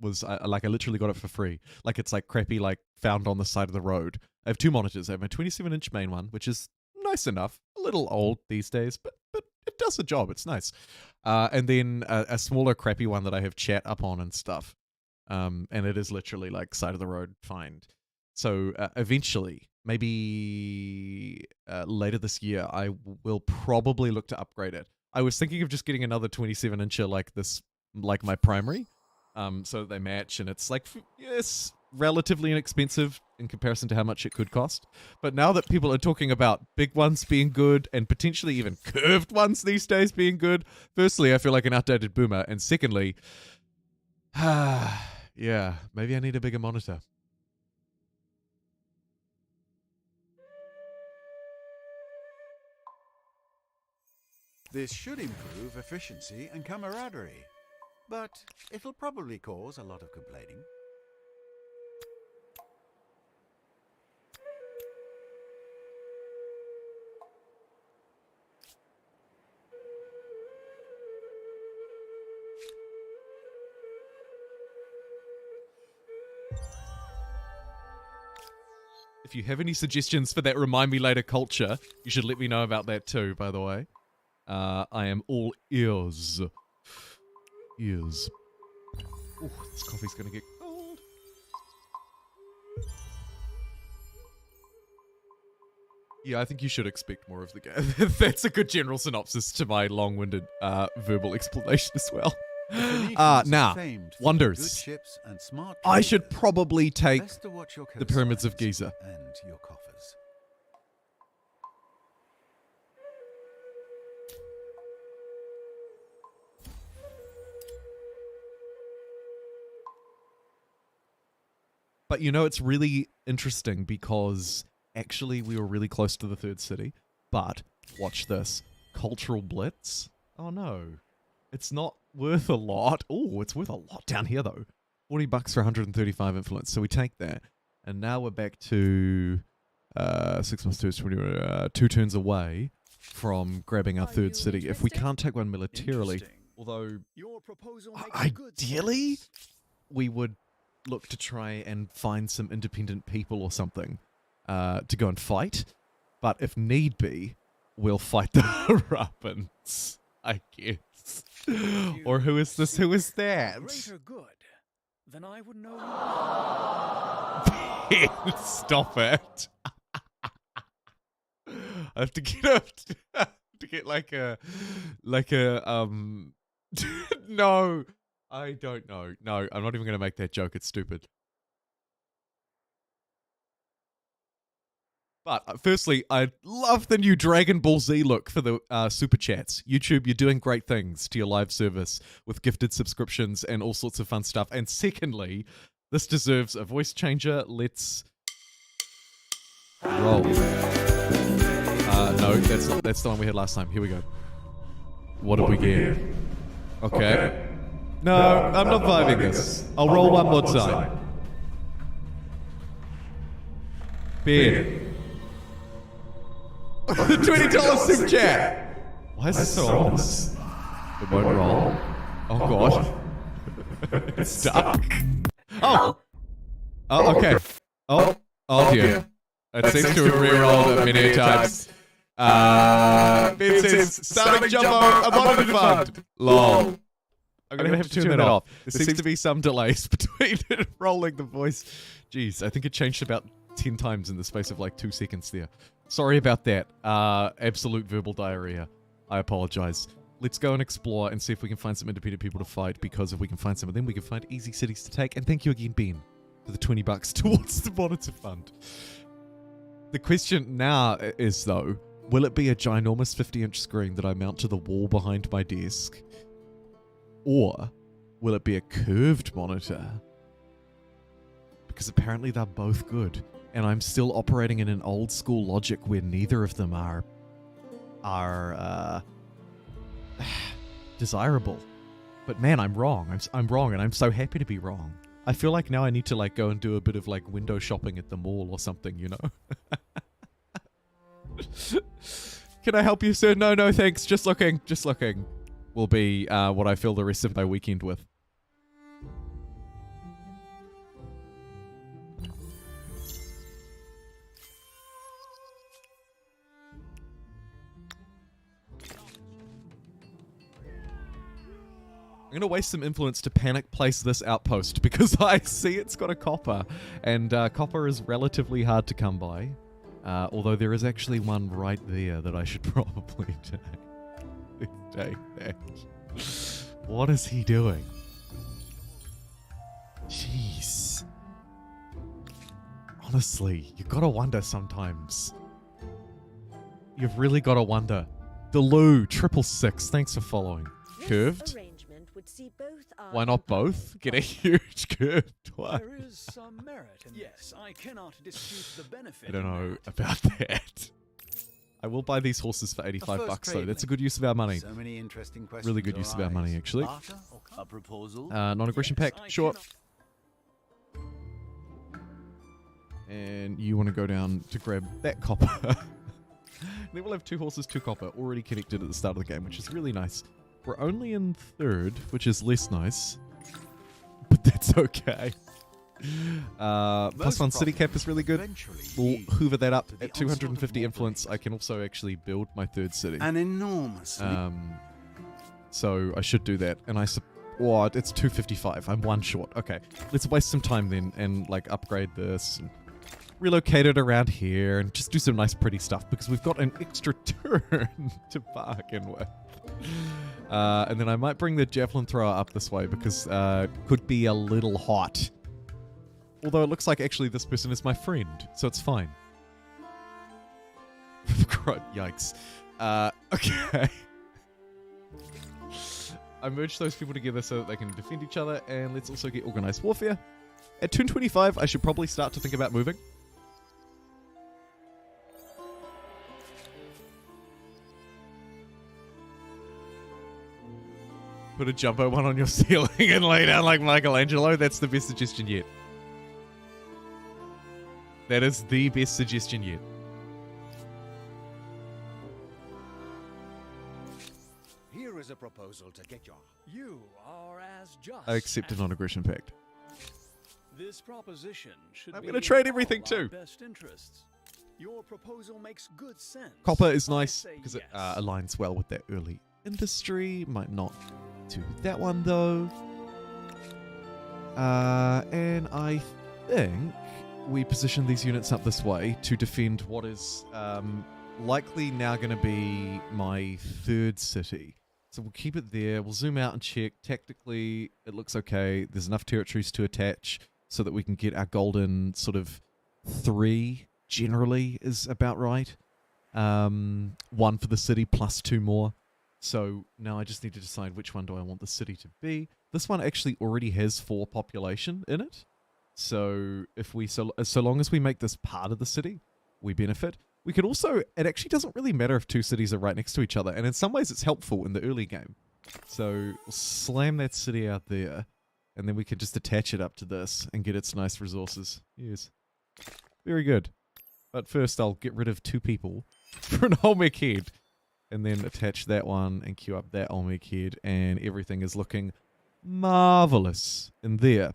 was I literally got it for free. Like it's like crappy, like found on the side of the road. I have 2 monitors. I have my 27-inch main one, which is nice enough. A little old these days, but does the job. It's nice. And then a smaller, crappy one that I have chat up on and stuff. And it is literally like side of the road find. So eventually, maybe later this year, I will probably look to upgrade it. I was thinking of just getting another 27-incher like this, like my primary, so that they match, and it's like, yes, relatively inexpensive in comparison to how much it could cost. But now that people are talking about big ones being good and potentially even curved ones these days being good, firstly, I feel like an outdated boomer, and secondly, yeah, maybe I need a bigger monitor. This should improve efficiency and camaraderie, but it'll probably cause a lot of complaining. If you have any suggestions for that Remind Me Later culture, you should let me know about that too, by the way. I am all ears. Ears. Ooh, this coffee's gonna get cold. Yeah, I think you should expect more of the game. That's a good general synopsis to my long-winded verbal explanation as well. Now, wonders. Good ships and smart I should traders. probably take Best to watch your the pyramids of coastlines Giza. and your coffers. But you know, it's really interesting because actually we were really close to the third city. But watch this. Cultural Blitz. Oh no. It's not worth a lot. Oh, it's worth a lot down here though. $40 for 135 influence. So we take that. And now we're back to 6 plus 2 is 20, 2 turns away from grabbing our third city. If we can't take one militarily, although Your proposal makes good ideally sense. we would look to try and find some independent people or something to go and fight. But if need be, we'll fight the Rapins, I guess. Or who is this? Who is that? Greater good than I would know. Stop it. I have to get up to get like a no, I don't know. No, I'm not even gonna make that joke. It's stupid. But firstly, I love the new Dragon Ball Z look for the super chats. YouTube, you're doing great things to your live service with gifted subscriptions and all sorts of fun stuff. And secondly, this deserves a voice changer. Let's roll. No, that's the one we had last time. Here we go. What did we get? Okay. No, I'm not vibing this. I'll roll one more time. Ben. $20 super chat. Why is this so ominous? It won't roll. Oh god. It's stuck. Oh. Oh, okay. Oh dear. It seems to have re-rolled it many times. Ben says, starting Jumbo, a monument fund. Lol. I'm gonna have to turn that off. There seems to be some delays between rolling the voice. Jeez, I think it changed about 10 times in the space of like 2 seconds there. Sorry about that. Absolute verbal diarrhea. I apologize. Let's go and explore and see if we can find some independent people to fight, because if we can find some of them, we can find easy cities to take. And thank you again, Ben, for the $20 towards the monitor fund. The question now is, though, will it be a ginormous 50-inch screen that I mount to the wall behind my desk? Or will it be a curved monitor? Because apparently they're both good. And I'm still operating in an old school logic where neither of them are desirable. But man, I'm wrong. I'm wrong, and I'm so happy to be wrong. I feel like now I need to like go and do a bit of like window shopping at the mall or something, you know? Can I help you, sir? No, thanks. Just looking. Will be what I fill the rest of my weekend with. I'm going to waste some influence to panic place this outpost because I see it's got a copper, and copper is relatively hard to come by. Although there is actually one right there that I should probably take that. What is he doing? Jeez. Honestly, you gotta wonder sometimes. You've really gotta wonder. Delou, 666, thanks for following. Curved? Would see both our Why not both? Get a huge curved one. There is some merit in yes, I cannot dispute the benefit. I don't know in that. about that. I will buy these horses for 85 bucks though. That's a good use of our money. So many interesting questions. Really good use of our money, actually. Barter or a proposal? Non-aggression Yes, pact, I sure. cannot- And you want to go down to grab that copper. Then we'll have 2 horses, 2 copper, already connected at the start of the game, which is really nice. We're only in 3rd, which is less nice. But that's okay. +1 city cap is really good. We'll hoover that up at 250 influence. I can also actually build my 3rd city. An enormous. So I should do that. And what? It's 255. I'm 1 short. Okay. Let's waste some time then and like upgrade this and relocate it around here and just do some nice pretty stuff because we've got an extra turn to bargain with. And then I might bring the javelin thrower up this way because it could be a little hot. Although it looks like actually this person is my friend, so it's fine. Yikes. Okay. I merged those people together so that they can defend each other, and let's also get organized warfare. At 225, I should probably start to think about moving. Put a jumbo one on your ceiling and lay down like Michelangelo. That's the best suggestion yet. That is the best suggestion yet. Here is a proposal to get your. You are as just. I accept a as- non-aggression pact. This proposition should I'm be gonna trade in everything all our too. Best interests. Your proposal makes good sense. Copper is I nice say because it yes. aligns well with that early industry. Might not do that one though. And I think we position these units up this way to defend what is likely now going to be my 3rd city. So we'll keep it there. We'll zoom out and check. Tactically, it looks okay. There's enough territories to attach so that we can get our golden sort of 3 generally is about right. 1 for the city plus 2 more. So now I just need to decide which one do I want the city to be. This one actually already has 4 population in it. So if we so long as we make this part of the city, we benefit. We could also, it actually doesn't really matter if 2 cities are right next to each other, and in some ways it's helpful in the early game. So we'll slam that city out there, and then we could just attach it up to this and get its nice resources. Yes. Very good. But first I'll get rid of 2 people for an Olmec head, and then attach that one and queue up that Olmec head, and everything is looking marvelous in there.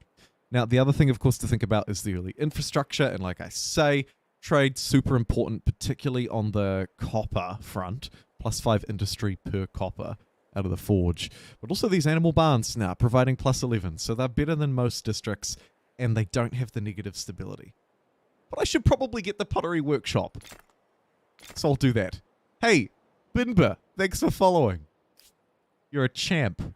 Now, the other thing, of course, to think about is the early infrastructure, and like I say, trade super important, particularly on the copper front, +5 industry per copper out of the forge. But also these animal barns now, providing +11, so they're better than most districts, and they don't have the negative stability. But I should probably get the pottery workshop, so I'll do that. Hey, Binba, thanks for following. You're a champ.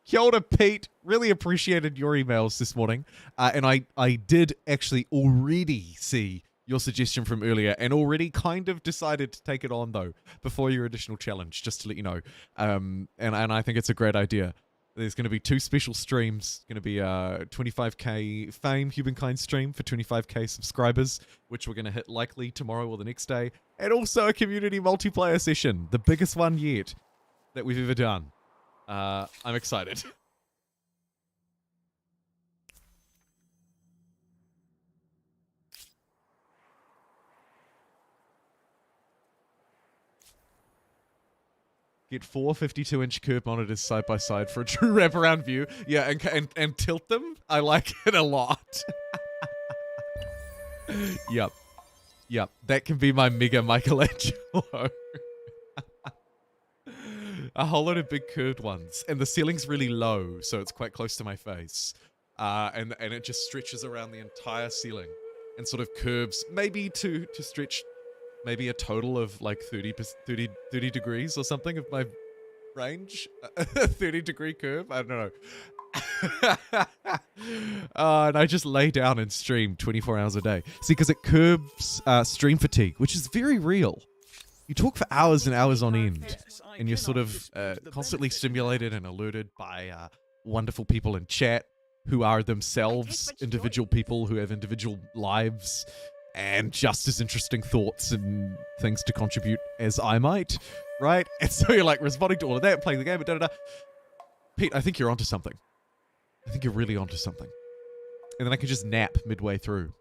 Kia ora, Pete. Really appreciated your emails this morning. And I did actually already see your suggestion from earlier and already kind of decided to take it on, though, before your additional challenge, just to let you know. And I think it's a great idea. There's going to be 2 special streams. Going to be a 25k fame Humankind stream for 25k subscribers, which we're going to hit likely tomorrow or the next day. And also a community multiplayer session, the biggest one yet that we've ever done. I'm excited. Get 4 52-inch curved monitors side by side for a true wraparound view. Yeah, and tilt them. I like it a lot. Yep. That can be my mega Michelangelo. a whole lot of big curved ones, and the ceiling's really low, so it's quite close to my face. And it just stretches around the entire ceiling and sort of curves, maybe to stretch maybe a total of like 30 degrees or something of my range. A 30-degree curve? I don't know. And I just lay down and stream 24 hours a day. See, because it curbs stream fatigue, which is very real. You talk for hours and hours on end, and you're sort of constantly stimulated and alerted by wonderful people in chat who are themselves individual people who have individual lives and just as interesting thoughts and things to contribute as I might, right? And so you're like responding to all of that, playing the game, da-da-da. Pete, I think you're onto something. I think you're really onto something. And then I can just nap midway through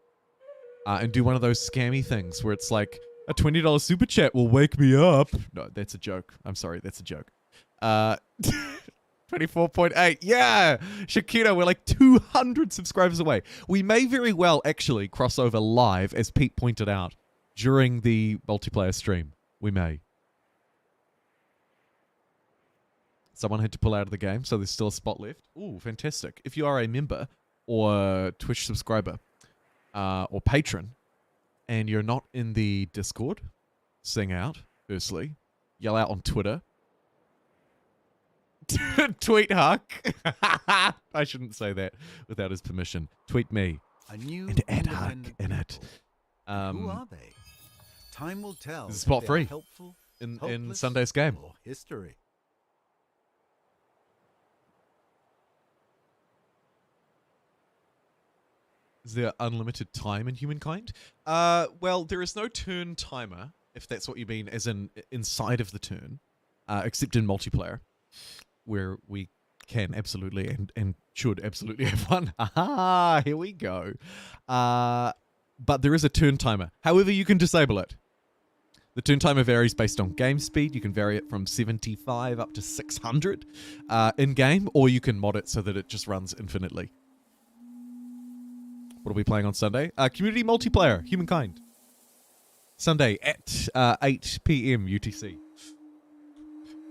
and do one of those scammy things where it's like, a $20 super chat will wake me up. No, that's a joke. I'm sorry, that's a joke. 24.8. Yeah! Shakira, we're like 200 subscribers away. We may very well actually cross over live, as Pete pointed out, during the multiplayer stream. We may. Someone had to pull out of the game, so there's still a spot left. Ooh, fantastic. If you are a member or Twitch subscriber or patron, and you're not in the Discord, sing out, firstly. Yell out on Twitter. Tweet Huck. I shouldn't say that without his permission. Tweet me. A new And add Huck independent in it. people. Who are they? Time will tell. This is if spot they are free helpful, in hopeless, Sunday's game. or history. Is there unlimited time in Humankind? Well, there is no turn timer, if that's what you mean, as in inside of the turn, except in multiplayer, where we can absolutely and should absolutely have one. Aha, here we go. But there is a turn timer. However, you can disable it. The turn timer varies based on game speed. You can vary it from 75 up to 600 in-game, or you can mod it so that it just runs infinitely. What are we playing on Sunday? Community multiplayer, Humankind. Sunday at 8 p.m. UTC.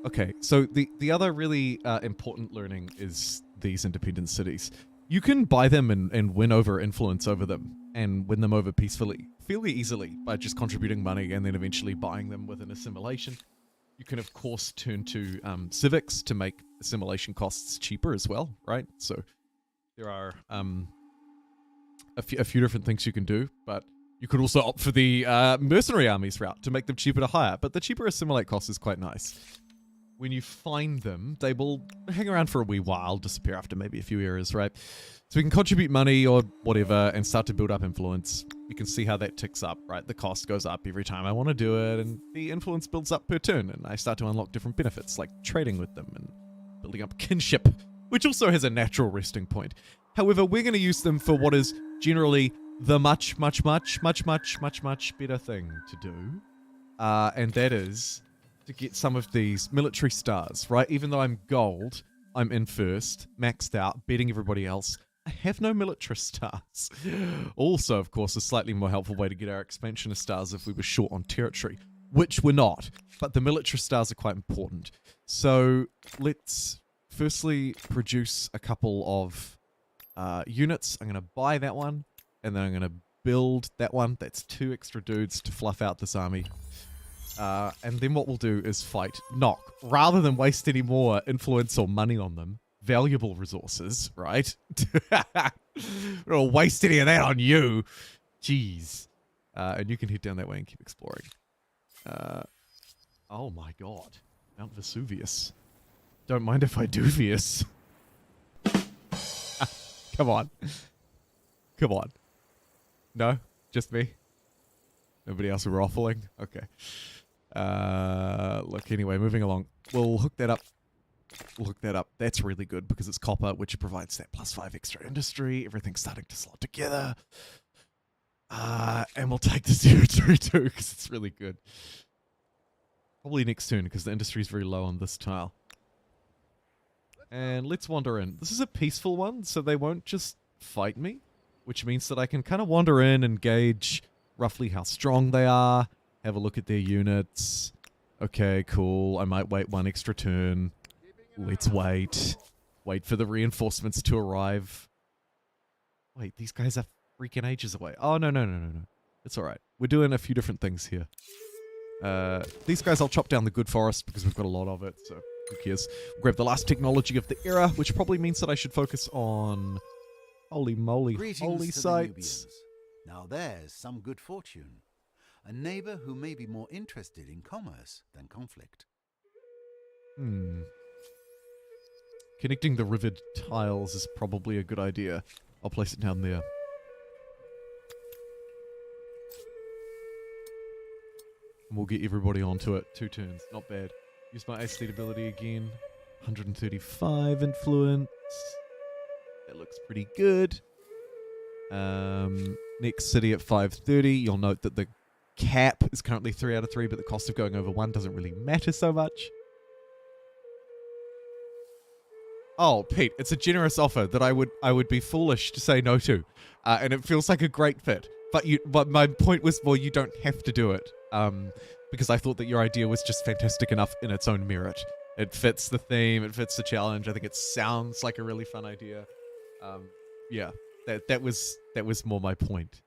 Okay, so the other really important learning is these independent cities. You can buy them and win over influence over them and win them over peacefully, fairly easily, by just contributing money and then eventually buying them with an assimilation. You can, of course, turn to civics to make assimilation costs cheaper as well, right? So there are a few different things you can do, but you could also opt for the mercenary armies route to make them cheaper to hire, but the cheaper assimilate cost is quite nice. When you find them, they will hang around for a wee while, disappear after maybe a few eras, right? So we can contribute money or whatever and start to build up influence. You can see how that ticks up, right? The cost goes up every time I want to do it, and the influence builds up per turn, and I start to unlock different benefits, like trading with them and building up kinship, which also has a natural resting point. However, we're going to use them for what is generally the much better thing to do. And that is to get some of these military stars, right? Even though I'm gold, I'm in first, maxed out, beating everybody else. I have no military stars. Also, of course, a slightly more helpful way to get our expansionist stars if we were short on territory, which we're not. But the military stars are quite important. So let's firstly produce a couple of units. I'm going to buy that one, and then I'm going to build that one. That's 2 extra dudes to fluff out this army. And then what we'll do is fight Knock. Rather than waste any more influence or money on them, valuable resources, right? We'll waste any of that on you. Jeez. And you can head down that way and keep exploring. Oh my god. Mount Vesuvius. Don't mind if I do Vius. Come on. Come on. No? Just me? Nobody else waffling? Okay. Look, anyway, moving along. We'll hook that up. We'll hook that up. That's really good because it's copper, which provides that +5 extra industry. Everything's starting to slot together. And we'll take the 032 because it's really good. Probably next turn because the industry is very low on this tile. And let's wander in. This is a peaceful one, so they won't just fight me, which means that I can kind of wander in and gauge roughly how strong they are, have a look at their units, Okay, cool. I might wait one extra turn. Let's wait. Wait for the reinforcements to arrive. Wait, these guys are freaking ages away. Oh, no. It's alright. We're doing a few different things here. These guys, I'll chop down the good forest because we've got a lot of it, so who cares. We'll grab the last technology of the era, which probably means that I should focus on... Holy moly, Greetings holy to sites. the Nubians. Now there's some good fortune. A neighbor who may be more interested in commerce than conflict. Connecting the rivered tiles is probably a good idea. I'll place it down there. And we'll get everybody onto it. 2 turns. Not bad. Use my aesthete ability again. 135 influence. That looks pretty good. Next city at 530. You'll note that the cap is currently 3 out of 3, but the cost of going over 1 doesn't really matter so much. Oh, Pete, it's a generous offer that I would be foolish to say no to, and it feels like a great fit. But my point was more you don't have to do it, because I thought that your idea was just fantastic enough in its own merit. It fits the theme, it fits the challenge. I think it sounds like a really fun idea. Yeah, that was more my point.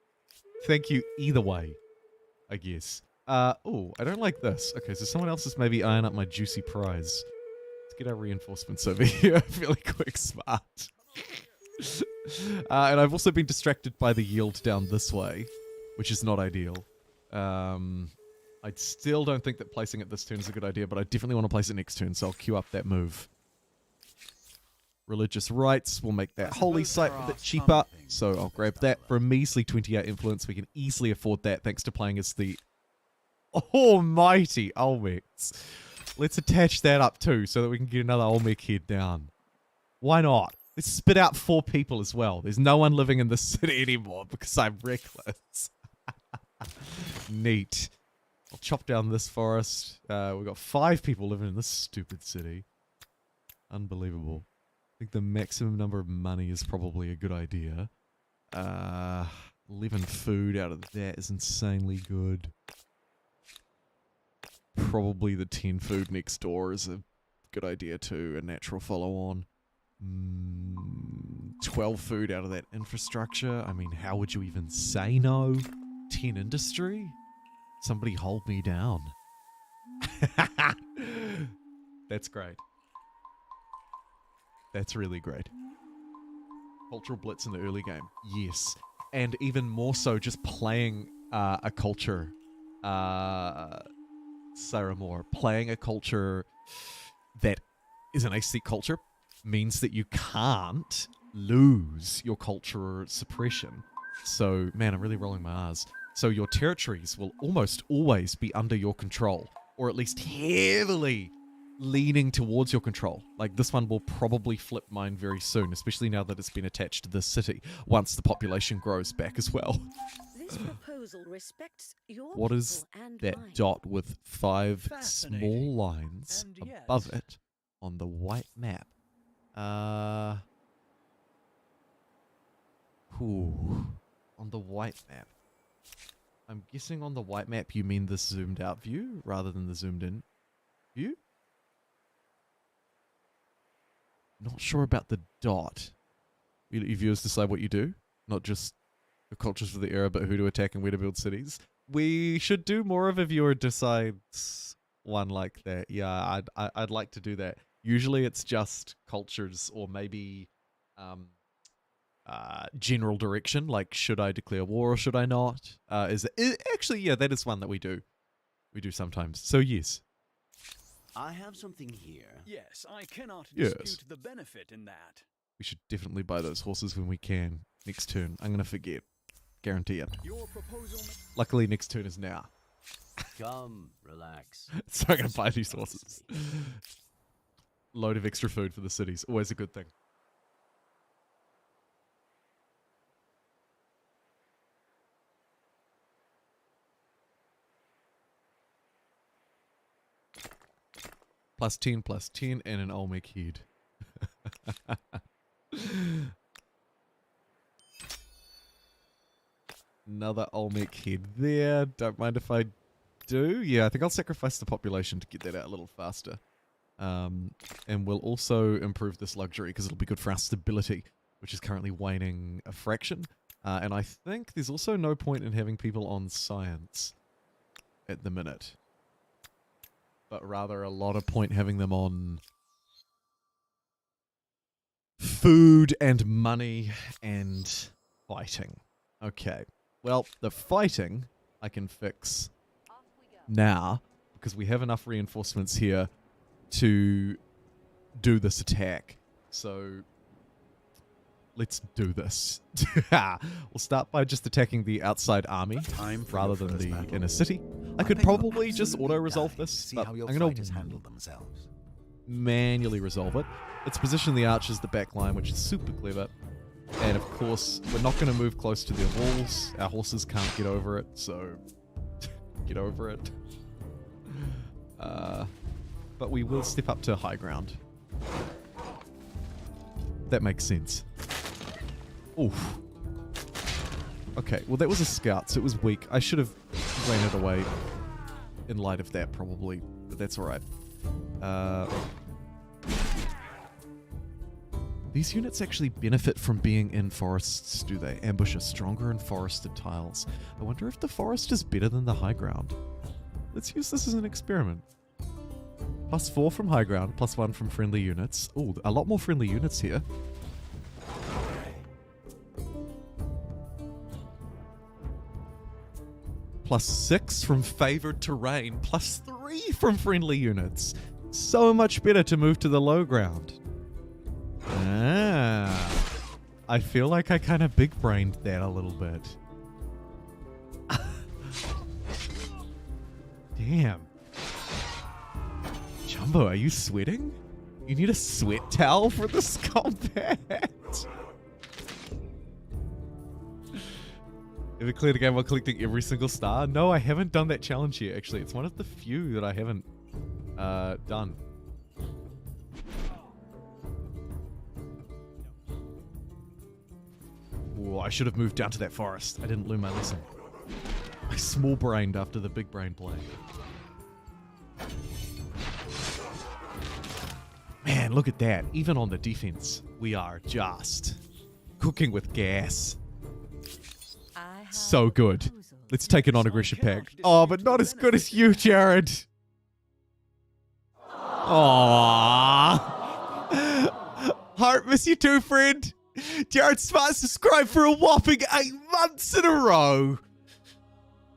Thank you either way, I guess. Oh, I don't like this. Okay, so someone else is maybe eyeing up my juicy prize. Let's get our reinforcements over here really quick, smart. And I've also been distracted by the yield down this way, which is not ideal. I still don't think that placing it this turn is a good idea, but I definitely want to place it next turn, so I'll queue up that move. Religious rites will make that holy site a bit cheaper, so I'll grab that for a measly 28 influence. We can easily afford that thanks to playing as the almighty Olmecs. Let's attach that up too, so that we can get another Olmec head down. Why not? Let's spit out 4 people as well. There's no one living in this city anymore because I'm reckless. Neat. I'll chop down this forest. We've got 5 people living in this stupid city. Unbelievable. I think the maximum number of money is probably a good idea. 11 food out of that is insanely good. Probably the 10 food next door is a good idea too, a natural follow-on. 12 food out of that infrastructure. I mean, how would you even say no? 10 industry? Somebody hold me down. That's great. That's really great. Cultural blitz in the early game. Yes. And even more so just playing a culture. Sarah Moore. Playing a culture that is an aesthetic culture means that you can't lose your culture suppression. So, man, I'm really rolling my R's. So your territories will almost always be under your control, or at least heavily leaning towards your control. Like, this one will probably flip mine very soon, especially now that it's been attached to this city, once the population grows back as well. This proposal respects your What is people and that mine. dot with 5 Fascinating. small lines And yet- above it on the white map? On the white map. I'm guessing on the white map you mean this zoomed out view rather than the zoomed in view? Not sure about the dot. You viewers decide what you do, not just the cultures for the era, but who to attack and where to build cities. We should do more of a viewer decides one like that. Yeah, I'd like to do that. Usually it's just cultures or maybe general direction, like should I declare war or should I not? Actually, yeah, that is one that we do. We do sometimes. So yes. I have something here. Yes, I cannot Yes. dispute the benefit in that. We should definitely buy those horses when we can. Next turn. I'm going to forget. Guarantee it. Your proposal Luckily, next turn is now. Come, relax. So I'm going to buy these horses. Load of extra food for the cities. Always a good thing. +10, +10, and an Olmec head. Another Olmec head there. Don't mind if I do? Yeah, I think I'll sacrifice the population to get that out a little faster. And we'll also improve this luxury because it'll be good for our stability, which is currently waning a fraction. And I think there's also no point in having people on science at the minute. But rather a lot of point having them on food and money and fighting. Okay. Well, the fighting I can fix now because we have enough reinforcements here to do this attack. So let's do this. We'll start by just attacking the outside army rather than the inner city. I could probably just auto-resolve this, but I'm going to manually resolve it. Let's position the archers the back line, which is super clever. And of course, we're not going to move close to their walls. Our horses can't get over it, so get over it. But we will step up to high ground. That makes sense. Oof. Okay, well that was a scout, so it was weak. I should have ran it away in light of that, probably. But that's alright. These units actually benefit from being in forests, do they? Ambush are stronger in forested tiles. I wonder if the forest is better than the high ground. Let's use this as an experiment. +4 from high ground, +1 from friendly units. Ooh, a lot more friendly units here. +6 from favored terrain, +3 from friendly units. So much better to move to the low ground. Ah, I feel like I kind of big-brained that a little bit. Damn. Jumbo, are you sweating? You need a sweat towel for this combat? Ever cleared a game while collecting every single star? No, I haven't done that challenge yet, actually. It's one of the few that I haven't done. Oh, I should have moved down to that forest. I didn't learn my lesson. I small-brained after the big brain play. Man, look at that. Even on the defense, we are just cooking with gas. So good. Let's take it on aggression pack. Oh, but not as good as you, Jared. Aww. Heart, miss you too, friend. Jared Smart subscribed for a whopping 8 months in a row.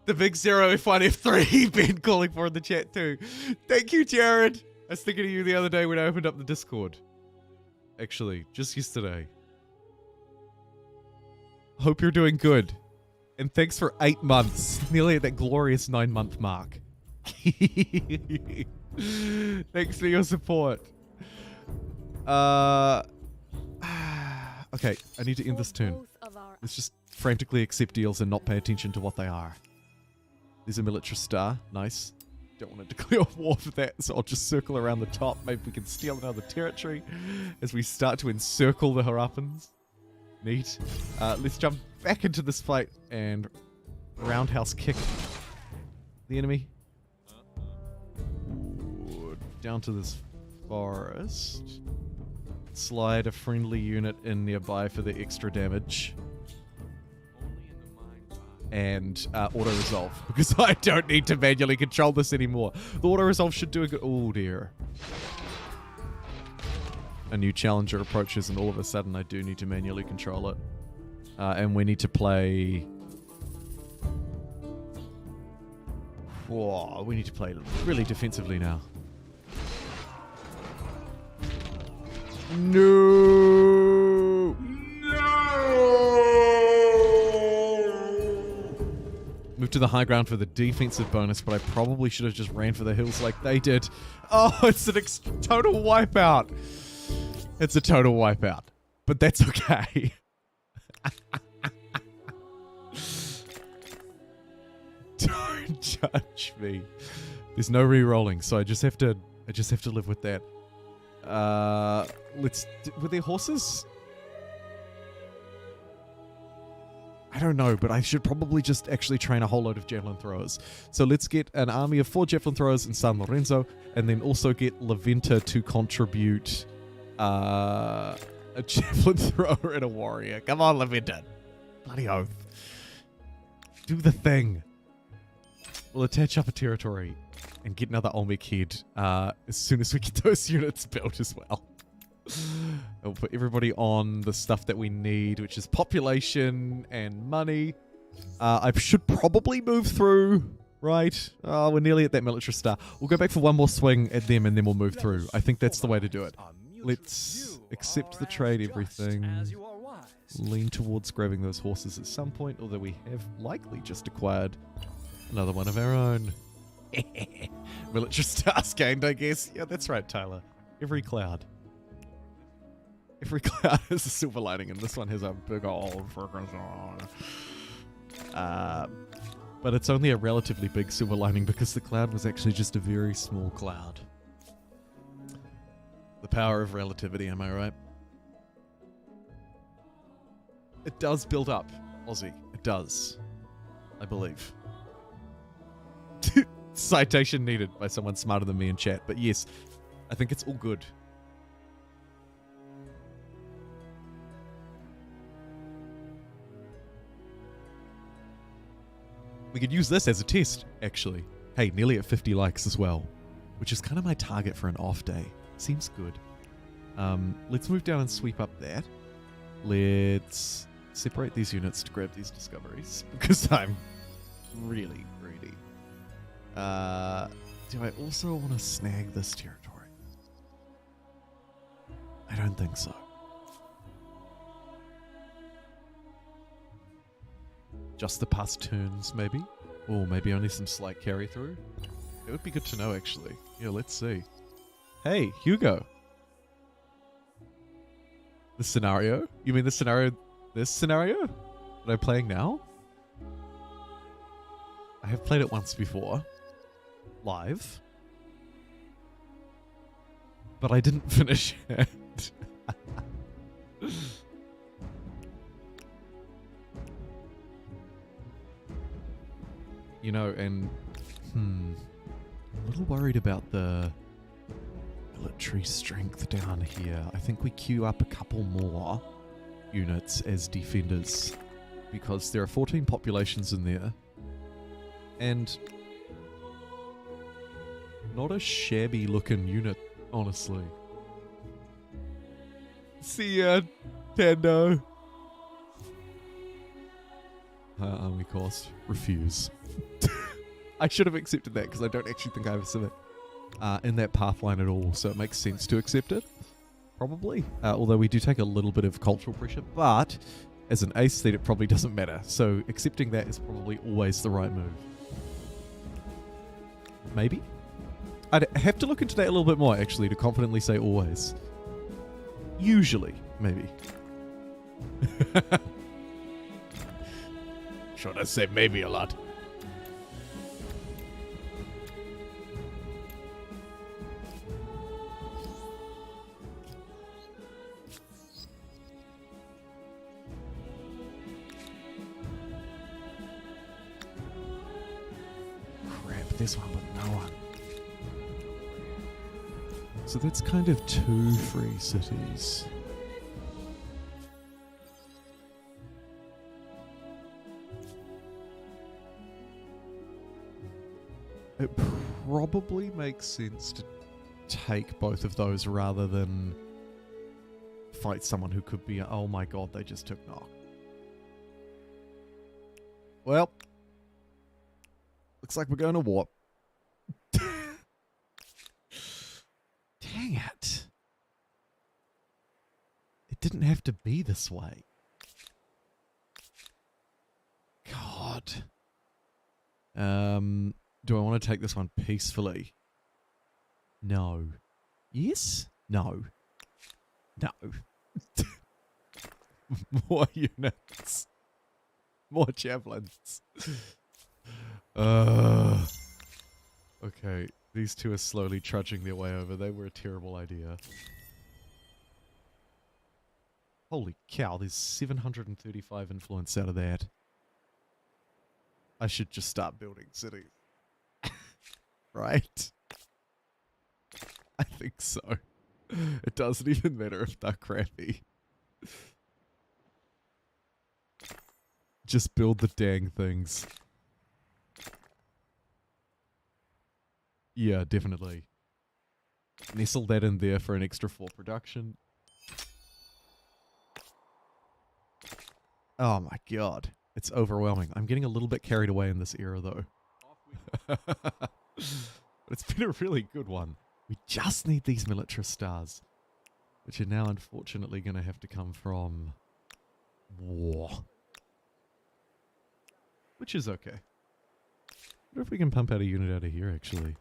The big 0 F1 F3 Ben calling for in the chat too. Thank you, Jared. I was thinking of you the other day when I opened up the Discord. Actually, just yesterday. Hope you're doing good. And thanks for 8 months. Nearly at that glorious 9-month mark. Thanks for your support. Okay, I need to end this turn. Let's just frantically accept deals and not pay attention to what they are. There's a military star. Nice. Don't want to declare war for that, so I'll just circle around the top. Maybe we can steal another territory as we start to encircle the Harappans. Neat. Let's jump back into this fight and roundhouse kick the enemy. Ooh, down to this forest. Slide a friendly unit in nearby for the extra damage. And auto-resolve, because I don't need to manually control this anymore. The auto-resolve should do a good... Oh, dear. A new challenger approaches, and all of a sudden I do need to manually control it. And we need to play... Whoa, we need to play really defensively now. No! Move to the high ground for the defensive bonus, but I probably should have just ran for the hills like they did. Oh, it's an total wipeout. It's a total wipeout, but that's okay. Don't judge me. There's no re-rolling, so I just have to live with that. Were there horses? I don't know, but I should probably just actually train a whole load of javelin throwers. So let's get an army of 4 javelin throwers in San Lorenzo, and then also get Laventa to contribute a javelin thrower and a warrior. Come on, Laventa. Bloody oath. Do the thing. We'll attach up a territory and get another Olmec head as soon as we get those units built as well. We'll put everybody on the stuff that we need, which is population and money. I should probably move through, right? We're nearly at that military star. We'll go back for one more swing at them and then we'll move through. I think that's the way to do it. Let's accept the trade, everything. Lean towards grabbing those horses at some point, although we have likely just acquired another one of our own. Military stars gained, I guess. Yeah, that's right, Tyler. Every cloud has a silver lining, and this one has a big old freaking but it's only a relatively big silver lining because the cloud was actually just a very small cloud. The power of relativity, am I right? It does build up, Aussie. It does. I believe. Citation needed by someone smarter than me in chat, but yes, I think it's all good. We could use this as a test, actually. Hey, nearly at 50 likes as well, which is kind of my target for an off day. Seems good. Let's move down and sweep up that. Let's separate these units to grab these discoveries, because I'm really greedy. Do I also want to snag this territory? I don't think so. Just the past turns, maybe? Or maybe only some slight carry through? It would be good to know, actually. Yeah, let's see. Hey, Hugo. The scenario? You mean the scenario? This scenario? That I'm playing now? I have played it once before. Live. But I didn't finish it. You know, and I'm a little worried about the military strength down here. I think we queue up a couple more units as defenders because there are 14 populations in there and not a shabby looking unit, honestly. See ya, Tando. Army cost. Refuse. I should have accepted that because I don't actually think I have a civic in that path line at all, so it makes sense to accept it. Probably. Although we do take a little bit of cultural pressure, but as an aesthete it probably doesn't matter. So accepting that is probably always the right move. Maybe? I'd have to look into that a little bit more actually to confidently say always. Usually, maybe. Should I say maybe a lot? Crap, this one with no one. So that's kind of 2 free cities. It probably makes sense to take both of those rather than fight someone who could be... Oh my god, they just took knock. Well, looks like we're going to warp. Dang it. It didn't have to be this way. God. Do I want to take this one peacefully? No. Yes? No. No. More units. More javelins. Okay, these two are slowly trudging their way over. They were a terrible idea. Holy cow, there's 735 influence out of that. I should just start building cities. Right? I think so. It doesn't even matter if they're crappy. Just build the dang things. Yeah, definitely. Nestle that in there for an extra 4 production. Oh my god. It's overwhelming. I'm getting a little bit carried away in this era though. But it's been a really good one. We just need these militarist stars, which are now unfortunately going to have to come from war. Which is okay. I wonder if we can pump out a unit out of here, actually.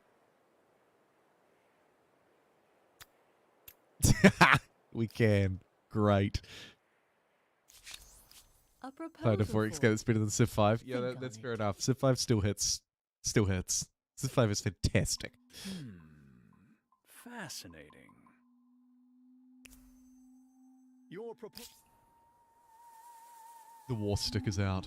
We can. Great. A Kind of proposal 4x that's better than Civ 5. Yeah, Think that's on fair it. enough. Civ 5 still hits. Still hits. Civ 5 is fantastic. Fascinating. Your proposal. The war stick is out.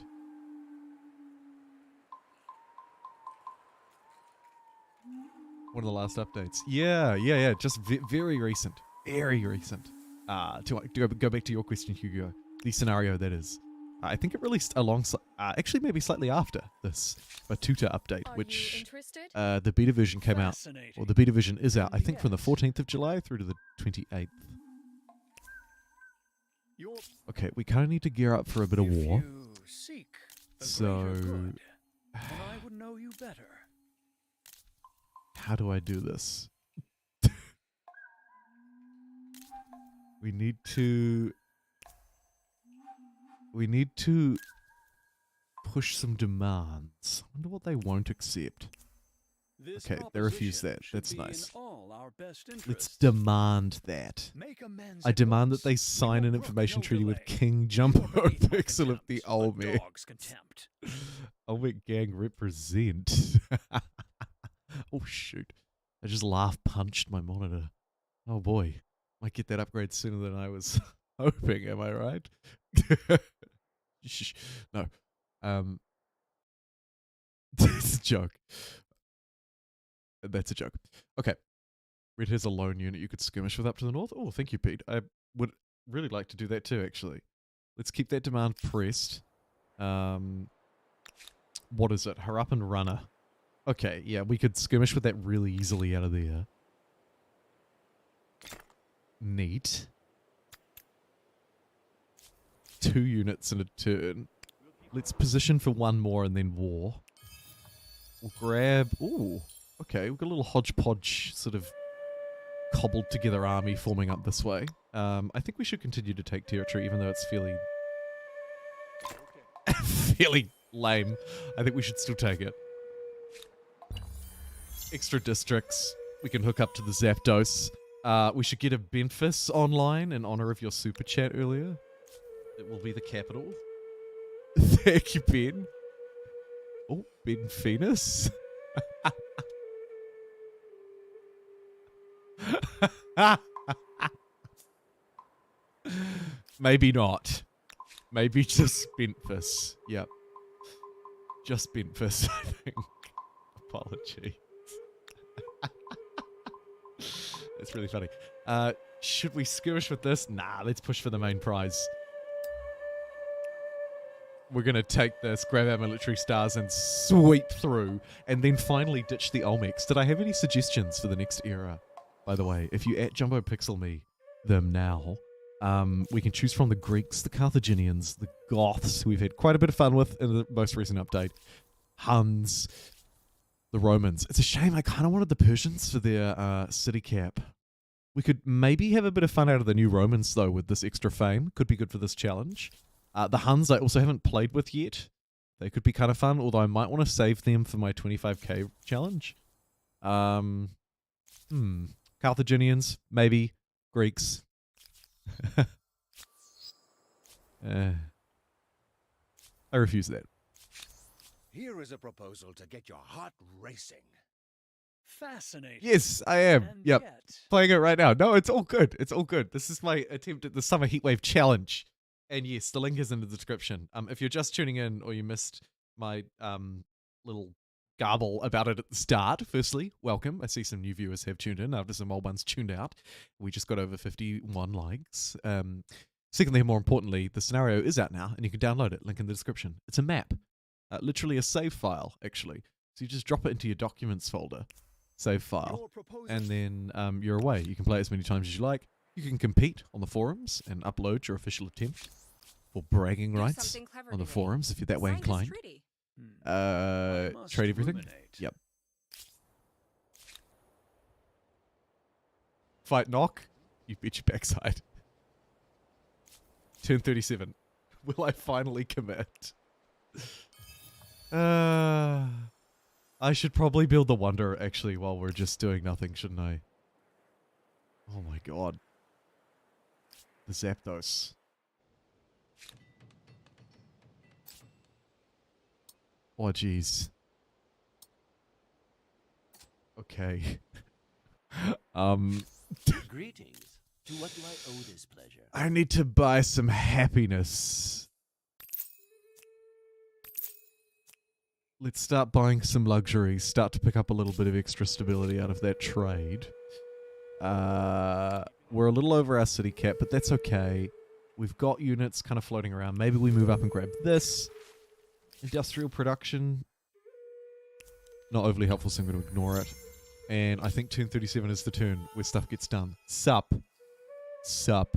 One of the last updates. Yeah. Just very recent. Very recent. To go back to your question, Hugo. The scenario that is. I think it released alongside, actually maybe slightly after this Batuta update, Are you which interested? the beta version came out, or the beta version is out, I think from the 14th of July through to the 28th. Your Okay, we kind of need to gear up for a bit of if war. you seek the So, greater good, then I would know you better. how do I do this? We need to push some demands. I wonder what they won't accept. This Okay, they refuse proposition that. should That's be in nice. all our best Let's interests. demand that. Make amends I at demand that once. they We sign will an brook information no treaty with delay. King You are beneath my JumboPixel of the contempt, a Olmec. dog's contempt. Olmec gang represent. Oh shoot. I just laugh punched my monitor. Oh boy. Might get that upgrade sooner than I was hoping, am I right? Shh. No. It's a joke. That's a joke. Okay. Red has a lone unit you could skirmish with up to the north. Oh, thank you, Pete. I would really like to do that too, actually. Let's keep that demand pressed. What is it? Harappan Runner. Okay, yeah, we could skirmish with that really easily out of there. Neat. 2 units in a turn. Let's position for 1 more and then war. We'll grab... Ooh, okay, we've got a little hodgepodge sort of cobbled together army forming up this way. I think we should continue to take territory even though it's fairly... fairly lame. I think we should still take it. Extra districts. We can hook up to the Zapdos. We should get a Benfis online in honor of your super chat earlier. It will be the capital. Thank you, Ben. Oh, Ben Phoenix. Maybe not. Maybe just Benfis. Yep. Just Benfis, I think. Apology. It's really funny. Should we skirmish with this? Nah, let's push for the main prize. We're going to take this, grab our military stars and sweep through, and then finally ditch the Olmecs. Did I have any suggestions for the next era? By the way, if you at JumboPixel me them now, we can choose from the Greeks, the Carthaginians, the Goths, who we've had quite a bit of fun with in the most recent update, Huns, the Romans. It's a shame, I kind of wanted the Persians for their city cap. We could maybe have a bit of fun out of the new Romans, though, with this extra fame. Could be good for this challenge. The Huns I also haven't played with yet. They could be kind of fun, although I might want to save them for my 25k challenge. Carthaginians, maybe. Greeks. I refuse that. Here is a proposal to get your heart racing. Fascinating. Yes, I am. And Yep. yet, Playing it right now. No, it's all good. It's all good. This is my attempt at the Summer Heatwave Challenge. And yes, the link is in the description. If you're just tuning in or you missed my little garble about it at the start. Firstly, welcome. I see some new viewers have tuned in after some old ones tuned out. We just got over 51 likes. Secondly, more importantly, the scenario is out now, and you can download it. Link in the description. It's a map. Literally a save file, actually. So you just drop it into your documents folder, save file, and then you're away. You can play it as many times as you like. You can compete on the forums and upload your official attempt for bragging rights on the forums if you're that way inclined. Trade everything. Yep. Fight knock. You bet your backside. Turn 37. Will I finally commit? I should probably build the Wonder, actually, while we're just doing nothing, shouldn't I? Oh my god. The Zapdos. Oh, jeez. Okay. Greetings. To what do I owe this pleasure? I need to buy some happiness. Let's start buying some luxuries, start to pick up a little bit of extra stability out of that trade. We're a little over our city cap, but that's okay. We've got units kind of floating around. Maybe we move up and grab this. Industrial production. Not overly helpful, so I'm going to ignore it. And I think turn 37 is the turn where stuff gets done. Sup. Sup.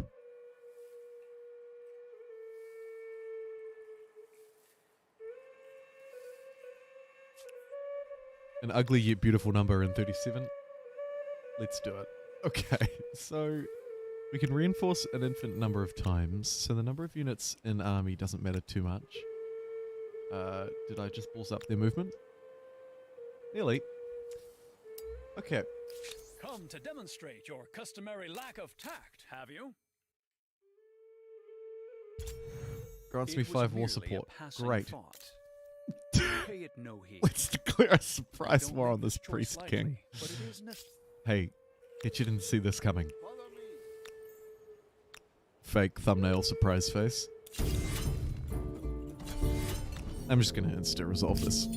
An ugly yet beautiful number in 37. Let's do it. Okay, so we can reinforce an infinite number of times. So the number of units in army doesn't matter too much. Did I just balls up their movement? Nearly. Okay. Come to demonstrate your customary lack of tact, have you? Grants me 5 war support. Great. Pay it no heed. Let's declare a surprise war on this priest king. Hey, bet you didn't see this coming. Fake thumbnail surprise face. I'm just gonna insta-resolve this.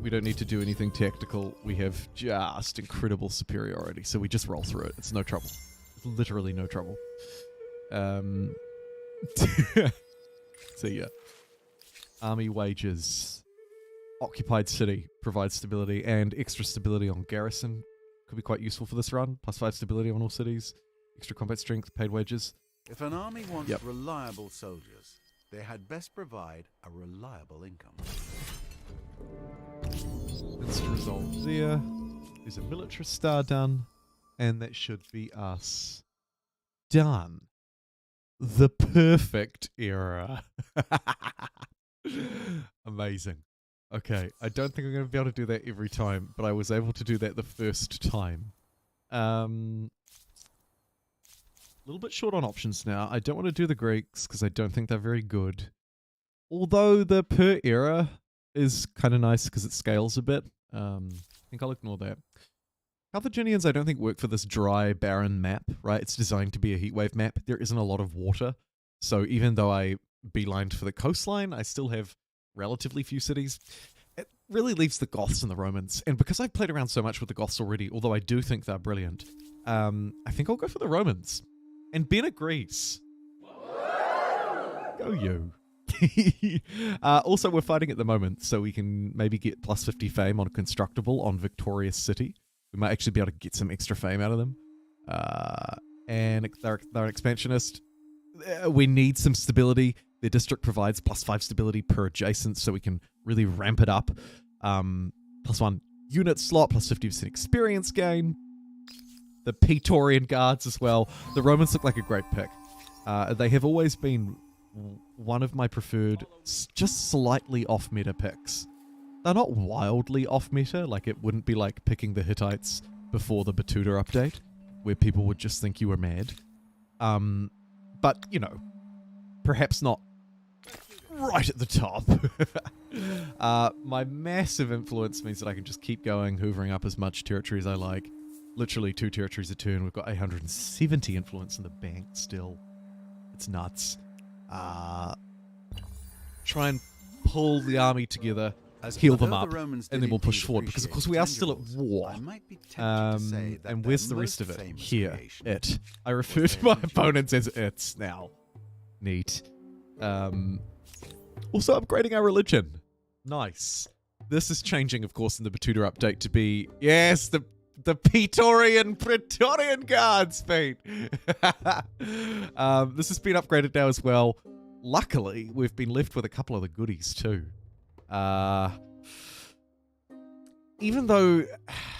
We don't need to do anything tactical. We have just incredible superiority, so we just roll through it. It's no trouble. It's literally no trouble. See ya. Army wages. Occupied city provides stability and extra stability on garrison. Could be quite useful for this run. +5 stability on all cities. Extra combat strength, paid wages. If an army wants reliable soldiers, they had best provide a reliable income. Let's resolve there. There's a military star done. And that should be us. Done. The perfect era. Amazing. Okay, I don't think I'm going to be able to do that every time, but I was able to do that the first time. A little bit short on options now. I don't want to do the Greeks because I don't think they're very good. Although the per era is kind of nice because it scales a bit. I think I'll ignore that. Carthaginians I don't think work for this dry, barren map, right? It's designed to be a heatwave map. There isn't a lot of water. So even though I beelined for the coastline, I still have relatively few cities. It really leaves the Goths and the Romans. And because I've played around so much with the Goths already, although I do think they're brilliant, I think I'll go for the Romans. And Ben agrees. Go you. Also, we're fighting at the moment, so we can maybe get +50 fame on Constructible on Victorious City. We might actually be able to get some extra fame out of them. And they're an expansionist. We need some stability. Their district provides +5 stability per adjacent, so we can really ramp it up. +1 unit slot, +50% experience gain. The Praetorian Guards as well. The Romans look like a great pick. They have always been one of my preferred, just slightly off-meta picks. They're not wildly off-meta, like it wouldn't be like picking the Hittites before the Batuta update, where people would just think you were mad. But, you know, perhaps not right at the top. My massive influence means that I can just keep going, hoovering up as much territory as I like. Literally 2 territories a turn. We've got 870 influence in the bank still. It's nuts. Try and pull the army together, As heal although them up, the Romans and did then we'll push indeed forward. Because, of course, we are still at appreciate war. tangibles, I might be tempted to say that And their where's the rest most of it? famous Here. creation It. I refer was to their my legions. opponents as it's now. Neat. Also upgrading our religion. Nice. This is changing, of course, in the Batuta update to be, yes, the Praetorian Guards, Pete. This has been upgraded now as well. Luckily, we've been left with a couple of the goodies too. Even though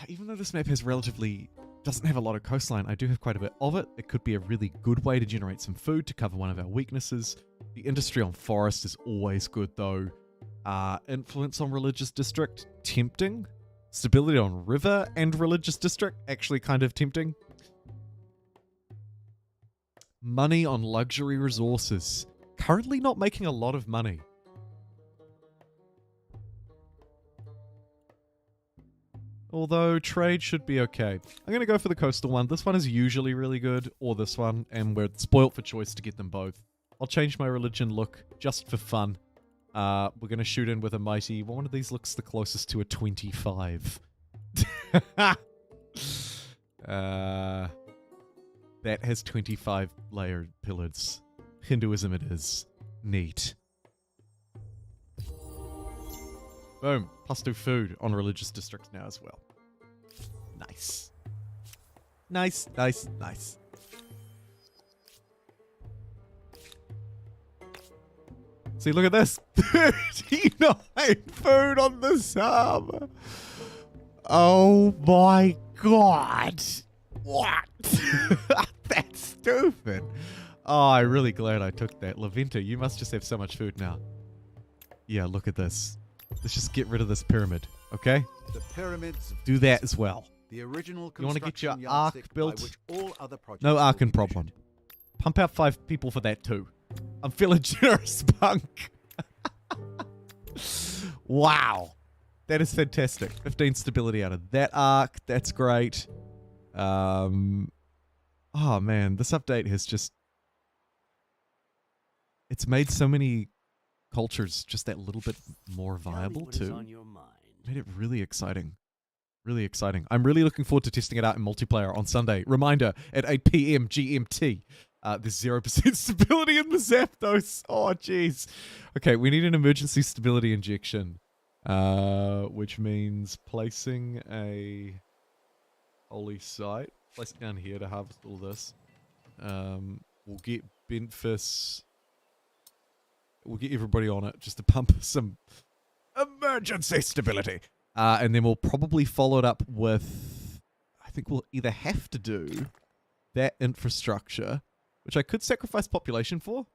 this map doesn't have a lot of coastline, I do have quite a bit of it. It could be a really good way to generate some food to cover one of our weaknesses. The industry on forest is always good though. Influence on religious district, tempting. Stability on river and religious district, actually kind of tempting. Money on luxury resources. Currently not making a lot of money. Although trade should be okay. I'm going to go for the coastal one. This one is usually really good, or this one, and we're spoilt for choice to get them both. I'll change my religion look just for fun. We're going to shoot in with a mighty... One of these looks the closest to a 25. That has 25 layered pillars. Hinduism it is. Neat. Boom. +2 food on religious districts now as well. Nice. Nice, nice, nice. See, look at this. 39 food on the sub. Oh my god. What? That's stupid. Oh, I'm really glad I took that. Laventa, you must just have so much food now. Yeah, look at this. Let's just get rid of this pyramid, okay? The pyramids. Do that as well. The original You want to get your construction arc yardstick by built? which all other projects No will arcing be problem. measured. Pump out 5 people for that too. I'm feeling generous, punk. Wow. That is fantastic. 15 stability out of that arc. That's great. Oh man, this update has just... It's made so many cultures just that little bit more viable What is too. on your mind? Made it really exciting. Really exciting. I'm really looking forward to testing it out in multiplayer on Sunday. Reminder, at 8 p.m. GMT. There's 0% stability in the Zapdos. Oh, jeez. Okay, we need an emergency stability injection. Which means placing a holy site. Place it down here to harvest all this. We'll get Bentfus. We'll get everybody on it just to pump some emergency stability. And then we'll probably follow it up with... I think we'll either have to do that infrastructure, which I could sacrifice population for.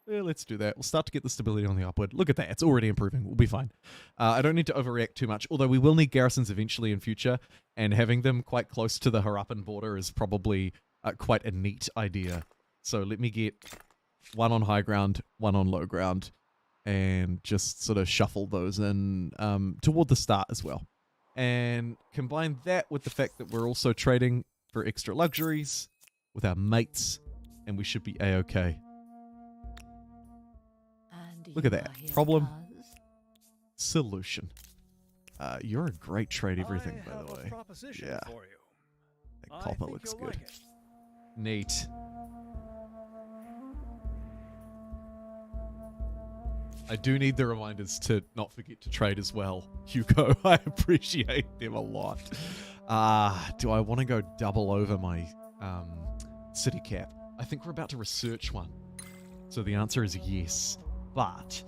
Yeah, let's do that. We'll start to get the stability on the upward. Look at that. It's already improving. We'll be fine. I don't need to overreact too much, although we will need garrisons eventually in future, and having them quite close to the Harappan border is probably quite a neat idea. So let me get one on high ground, one on low ground, and just sort of shuffle those in toward the start as well. And combine that with the fact that we're also trading for extra luxuries with our mates, and we should be A-okay. Look at that. Problem. Solution. You're a great trade everything, by the way. Yeah. For you. That copper looks good. Neat. I do need the reminders to not forget to trade as well, Hugo. I appreciate them a lot. Do I want to go double over my city cap? I think we're about to research one. So the answer is yes. But,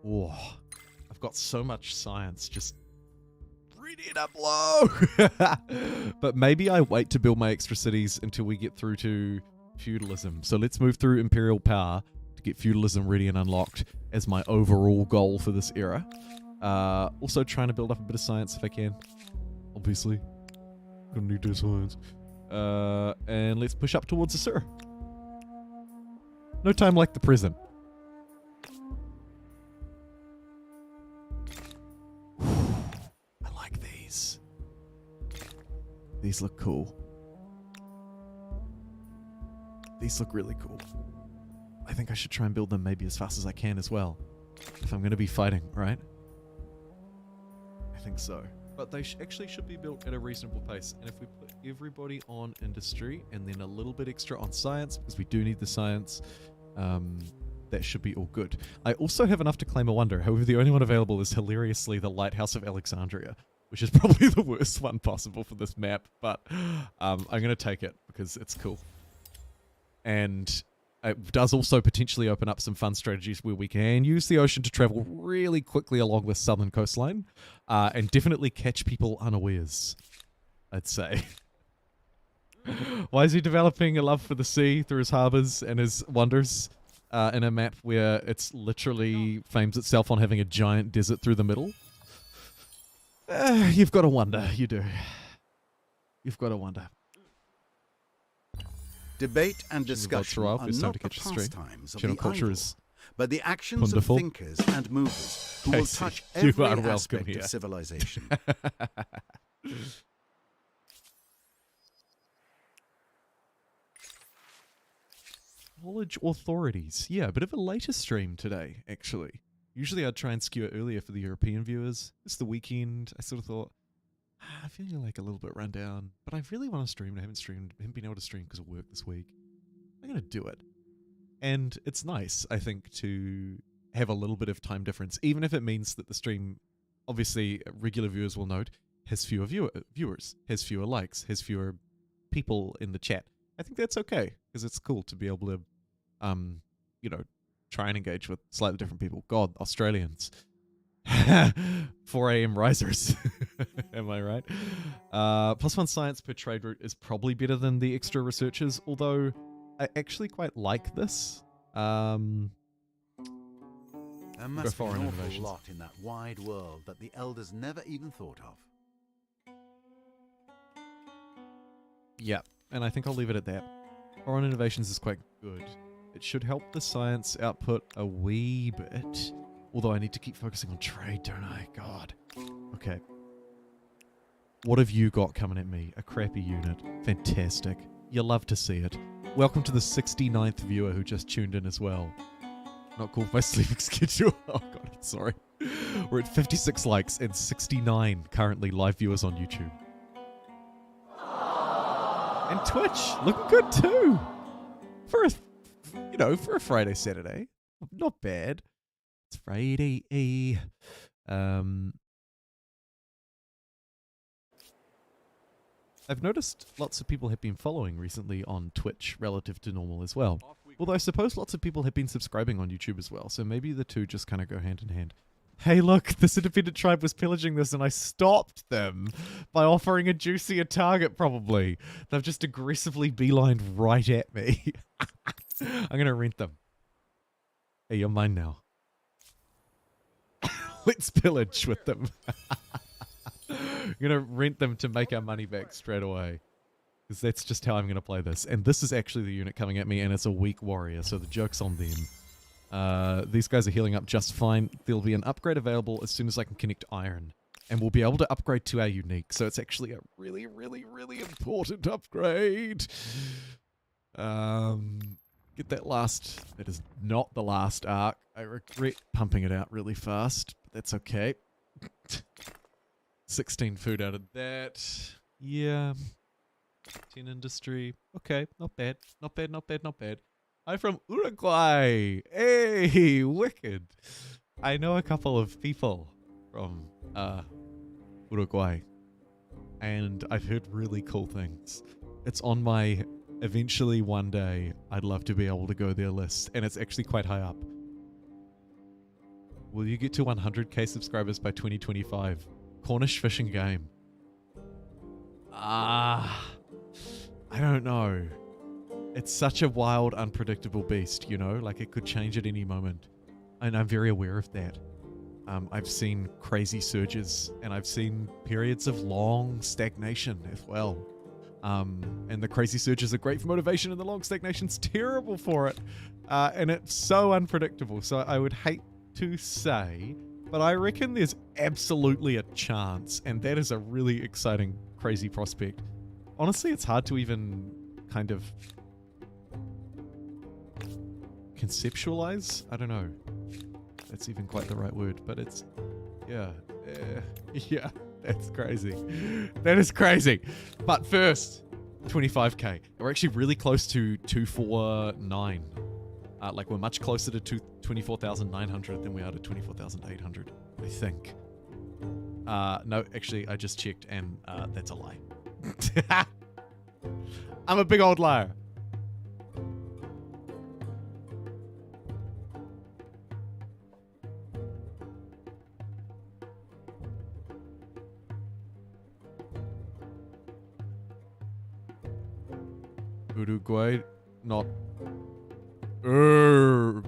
I've got so much science just ready to blow. But maybe I wait to build my extra cities until we get through to feudalism. So let's move through imperial power to get feudalism ready and unlocked as my overall goal for this era. Also trying to build up a bit of science if I can. Obviously. Gonna need the science. And let's push up towards the Sur. No time like the present. I like these. These look cool. These look really cool. I think I should try and build them maybe as fast as I can as well. if I'm going to be fighting, right? I think so. But they actually should be built at a reasonable pace. And if we put everybody on industry and then a little bit extra on science, because we do need the science, that should be all good. I also have enough to claim a wonder. However, the only one available is hilariously the Lighthouse of Alexandria, which is probably the worst one possible for this map. But I'm going to take it because it's cool. And it does also potentially open up some fun strategies where we can use the ocean to travel really quickly along the southern coastline and definitely catch people unawares, I'd say. Why is he developing a love for the sea through his harbors and his wonders in a map where it's literally fames itself on having a giant desert through the middle? You've got to wonder, you do. You've got to wonder. Debate and discussion are it's time not to the catch a stream. pastimes of Channel the culture idle, is but the actions wonderful. of thinkers and movers who will Casey, touch you every are welcome aspect here. of civilization. Knowledge authorities. Yeah, a bit of a later stream today, actually. Usually I'd try and skew it earlier for the European viewers. It's the weekend. I sort of thought, I feel like a little bit run down, but I really want to stream and I haven't been able to stream because of work this week. I'm going to do it. And it's nice, I think, to have a little bit of time difference, even if it means that the stream, obviously, regular viewers will note, has fewer viewers, has fewer likes, has fewer people in the chat. I think that's okay, because it's cool to be able to, try and engage with slightly different people. God, Australians. 4 a.m. risers. Am I right? +1 science per trade route is probably better than the extra researchers, although I actually quite like this. There must be foreign an awful innovations. lot in that wide world that the elders never even thought of. Yeah, and I think I'll leave it at that. Foreign innovations is quite good. It should help the science output a wee bit. Although I need to keep focusing on trade, don't I? God. Okay. What have you got coming at me? A crappy unit. Fantastic. You love to see it. Welcome to the 69th viewer who just tuned in as well. Not cool with my sleeping schedule. Oh god, I'm sorry. We're at 56 likes and 69 currently live viewers on YouTube. And Twitch, looking good too. For a Friday, Saturday. Not bad. It's Friday. I've noticed lots of people have been following recently on Twitch relative to normal as well. Although I suppose lots of people have been subscribing on YouTube as well, so maybe the two just kind of go hand in hand. Hey look, this independent tribe was pillaging this and I stopped them by offering a juicier target probably. They've just aggressively beelined right at me. I'm going to rent them. Hey, you're mine now. Let's pillage with them. I'm going to rent them to make our money back straight away. Because that's just how I'm going to play this. And this is actually the unit coming at me, and it's a weak warrior, so the joke's on them. These guys are healing up just fine. There'll be an upgrade available as soon as I can connect iron. And we'll be able to upgrade to our unique. So it's actually a really, really, really important upgrade. Get that last... That is not the last arc. I regret pumping it out really fast. But that's okay. 16 food out of that. Yeah. 10 industry. Okay, not bad. Not bad, not bad, not bad. I'm from Uruguay. Hey, wicked. I know a couple of people from Uruguay. And I've heard really cool things. It's on my eventually one day I'd love to be able to go there list. And it's actually quite high up. Will you get to 100k subscribers by 2025? Cornish fishing game. I don't know. It's such a wild, unpredictable beast, you know? Like, it could change at any moment. And I'm very aware of that. I've seen crazy surges, and I've seen periods of long stagnation as well. And the crazy surges are great for motivation, and the long stagnation's terrible for it. And it's so unpredictable. So I would hate to say, but I reckon there's absolutely a chance, and that is a really exciting, crazy prospect. Honestly, it's hard to even kind of conceptualize. I don't know. that's even quite the right word, but it's, yeah, yeah, that's crazy. That is crazy. But first, 25k. We're actually really close to 249. Like we're much closer to 24,900 than we are to 24,800, I think. No, actually, I just checked and that's a lie. I'm a big old liar. Uruguay, not Uruguay.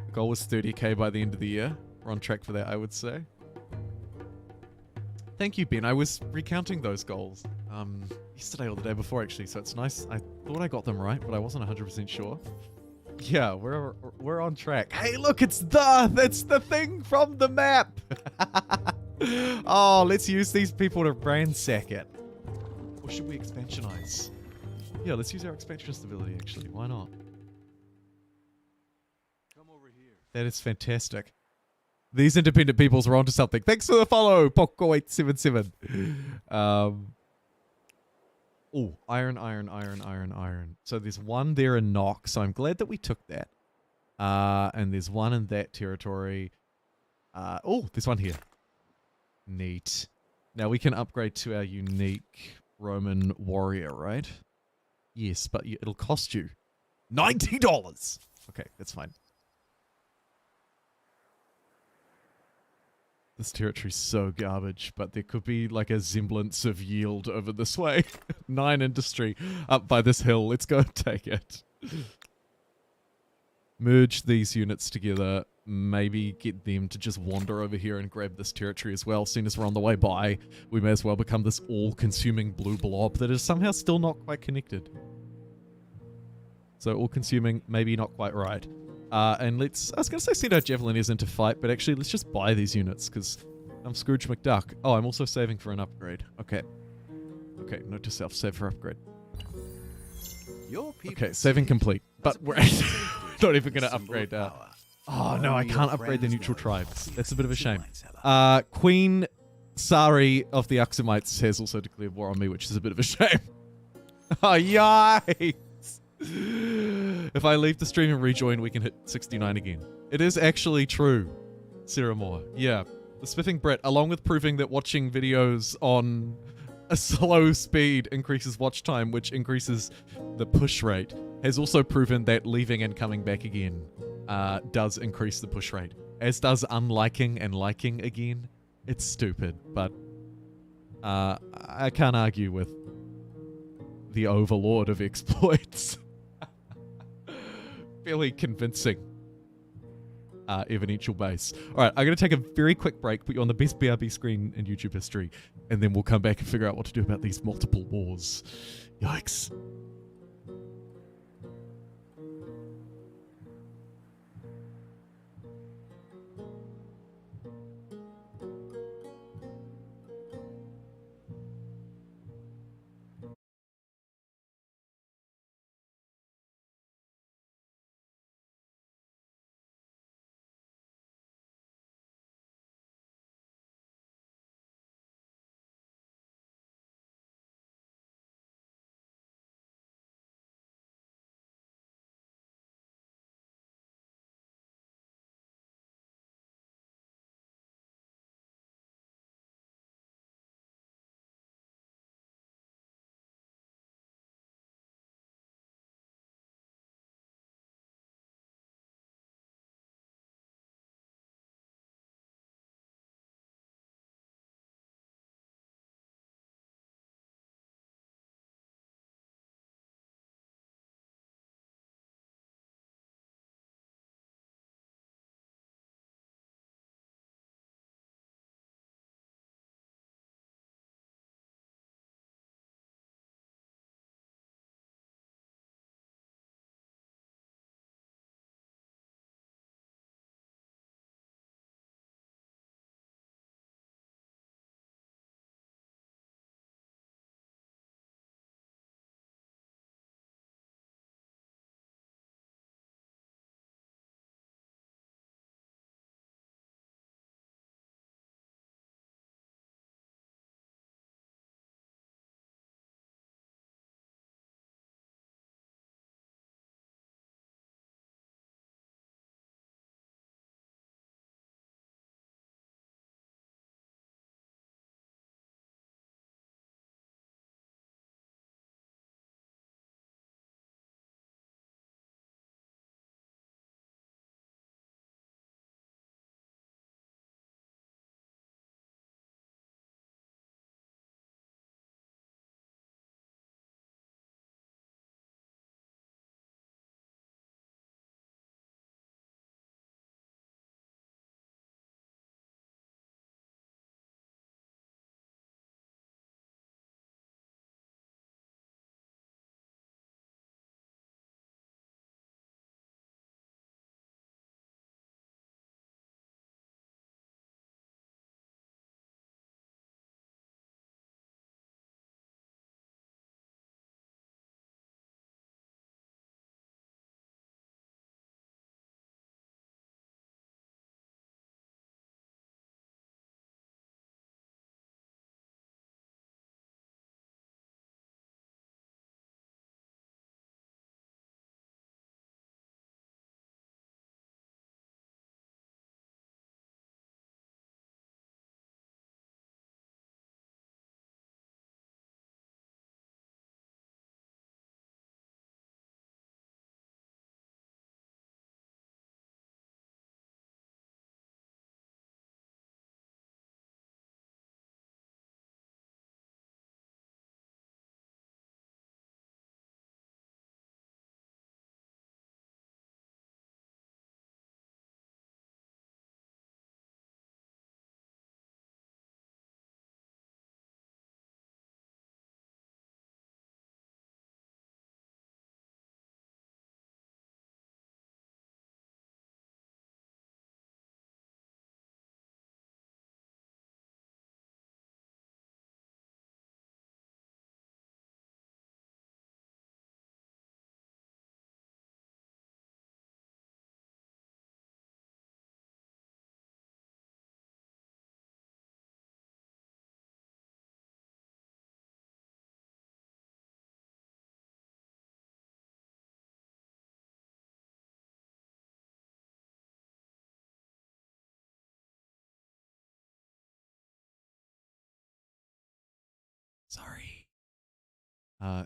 The goal was 30k by the end of the year. We're on track for that, I would say. Thank you, Ben. I was recounting those goals yesterday or the day before, actually, so it's nice. I thought I got them right, but I wasn't 100% sure. Yeah, we're on track. Hey, look, that's the thing from the map. Oh, let's use these people to ransack it. Or should we expansionize? Yeah, let's use our expansionist ability, actually. Why not? Come over here. That is fantastic. These independent peoples are onto something. Thanks for the follow, Poco877. Oh, iron. So there's one there in Nock, so I'm glad that we took that. And there's one in that territory. Oh, there's one here. Neat. Now we can upgrade to our unique Roman warrior, right? Yes, but it'll cost you $90. Okay, that's fine. This territory's so garbage, but there could be like a semblance of yield over this way. 9 industry up by this hill. Let's go take it. Merge these units together. Maybe get them to just wander over here and grab this territory as well. Seeing as we're on the way by, we may as well become this all-consuming blue blob that is somehow still not quite connected. So all-consuming, maybe not quite right. And I was going to say send our Javelineers into fight, but actually let's just buy these units because I'm Scrooge McDuck. Oh, I'm also saving for an upgrade. Okay. Okay, note to self, save for upgrade. Okay, saving complete. But we're actually not even going to upgrade. Oh, no, I can't upgrade the neutral tribes. That's a bit of a shame. Queen Sari of the Axumites has also declared war on me, which is a bit of a shame. Oh, yikes! If I leave the stream and rejoin, we can hit 69 again. It is actually true, Sarah Moore. Yeah, the Spiffing Brit, along with proving that watching videos on a slow speed increases watch time, which increases the push rate, has also proven that leaving and coming back again does increase the push rate, as does unliking and liking again. It's stupid, but I can't argue with the overlord of exploits. Fairly convincing evidential base. All right, I'm going to take a very quick break, put you on the best BRB screen in YouTube history, and then we'll come back and figure out what to do about these multiple wars. Yikes.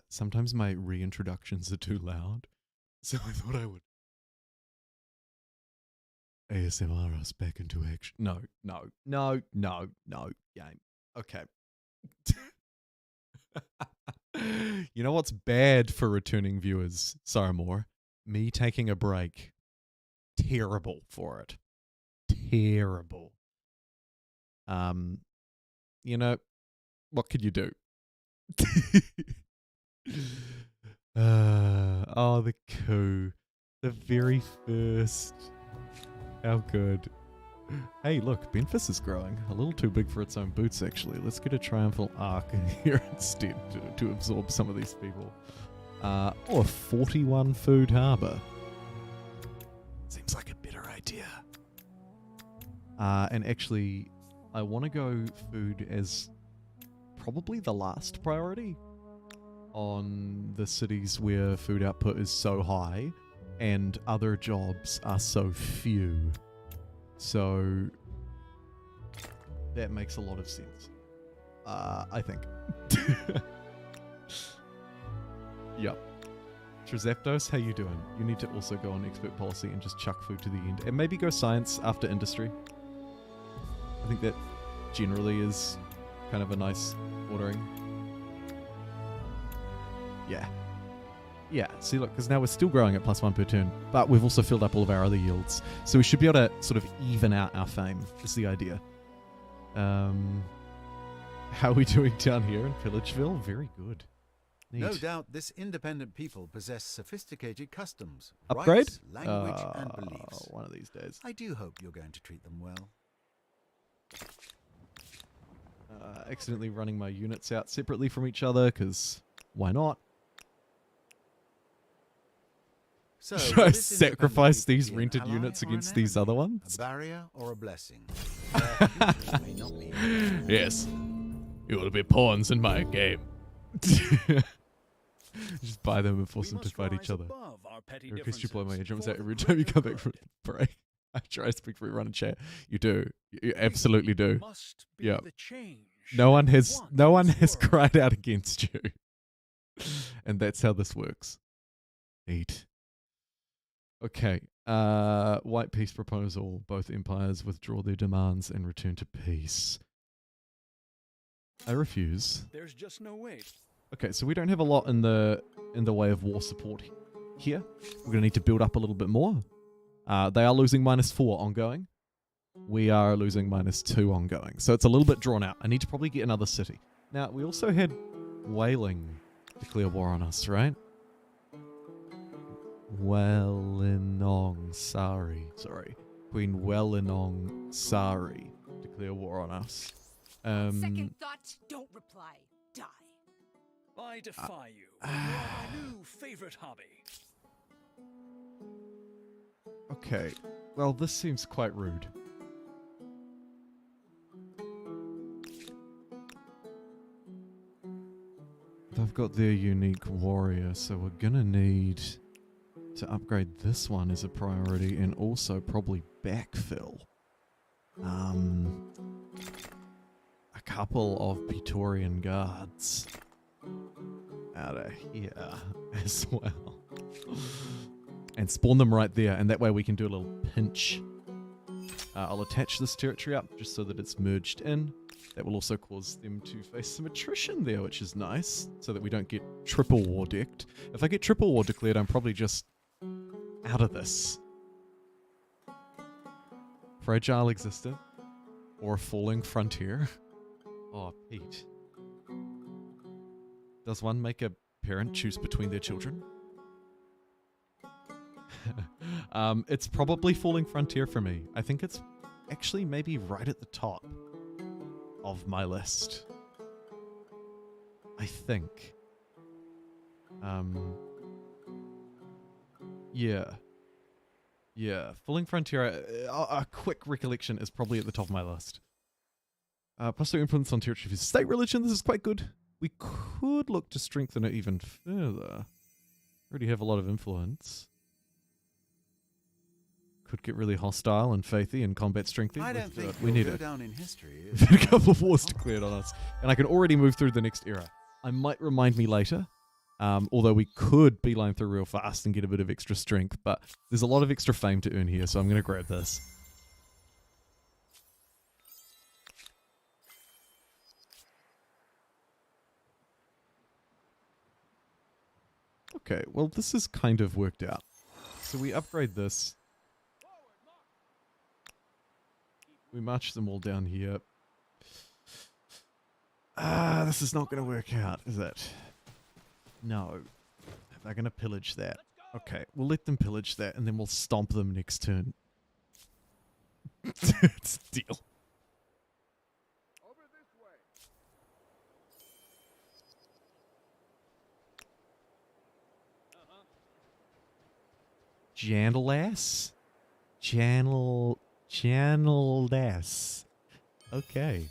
Sometimes my reintroductions are too loud, so I thought I would ASMR us back into action. No, game. Okay. You know what's bad for returning viewers, Saramore? Me taking a break. Terrible for it. Terrible. You know, what could you do? Oh, the coup. The very first. How good. Hey, look, Benfis is growing. A little too big for its own boots, actually. Let's get a triumphal arc in here instead to absorb some of these people. Oh, a 41 food harbour. Seems like a better idea. And actually, I want to go food as probably the last priority on the cities where food output is so high and other jobs are so few. So that makes a lot of sense, I think. Yep. Trizaptos, how you doing? You need to also go on expert policy and just chuck food to the end. And maybe go science after industry. I think that generally is kind of a nice ordering. Yeah. Yeah, see, look, because now we're still growing at +1 per turn, but we've also filled up all of our other yields. So we should be able to sort of even out our fame, is the idea. How are we doing down here in Pillageville? Very good. Neat. No doubt this independent people possess sophisticated customs, Upgrade? rights, language, and beliefs. One of these days. I do hope you're going to treat them well. Accidentally running my units out separately from each other, because why not? So, Should I this independent sacrifice people these be an rented ally units or an against these enemy? other ones? A barrier or a blessing? Their futures may not be. Yes. You will be pawns in my game. Just buy them and force them to fight each other. In case you blow my eardrums out every time you come back from the break. I try to speak for everyone in chat. You do. You absolutely do. Yeah. No one has cried out against you. And that's how this works. Neat. Okay. White peace proposal. Both empires withdraw their demands and return to peace. I refuse. There's just no way. Okay, so we don't have a lot in the way of war support here. We're gonna need to build up a little bit more. They are losing -4 ongoing. We are losing -2 ongoing. So it's a little bit drawn out. I need to probably get another city. Now, we also had Wailing declare war on us, right? Wellinong Sari. Sorry. Queen Wellinong Sari declare war on us. Second thought, don't reply. Die. I defy you. You're my new favorite hobby. Okay. Well, this seems quite rude. They've got their unique warrior, so we're gonna need to upgrade this one as a priority and also probably backfill. A couple of Praetorian guards out of here as well. And spawn them right there, and that way we can do a little pinch. I'll attach this territory up just so that it's merged in. That will also cause them to face some attrition there, which is nice, so that we don't get triple war decked. If I get triple war declared, I'm probably just out of this. Fragile existent or a falling frontier. Oh, Pete. Does one make a parent choose between their children? It's probably falling frontier for me. I think it's actually maybe right at the top of my list. I think. Yeah. Falling frontier. A quick recollection is probably at the top of my list. Plus their influence on territory of state religion. This is quite good. We could look to strengthen it even further. Already have a lot of influence. Could get really hostile and faithy and combat strengthy. I don't think we need go it. down in history. We've had a couple of wars declared on us, and I can already move through the next era. I might remind me later, Although we could beeline through real fast and get a bit of extra strength, but there's a lot of extra fame to earn here, so I'm going to grab this. Okay, well, this is kind of worked out. So we upgrade this. We march them all down here. This is not going to work out, is it? No. They're going to pillage that. Okay, we'll let them pillage that, and then we'll stomp them next turn. It's a deal. Channel-ass? Channel-ass. Okay.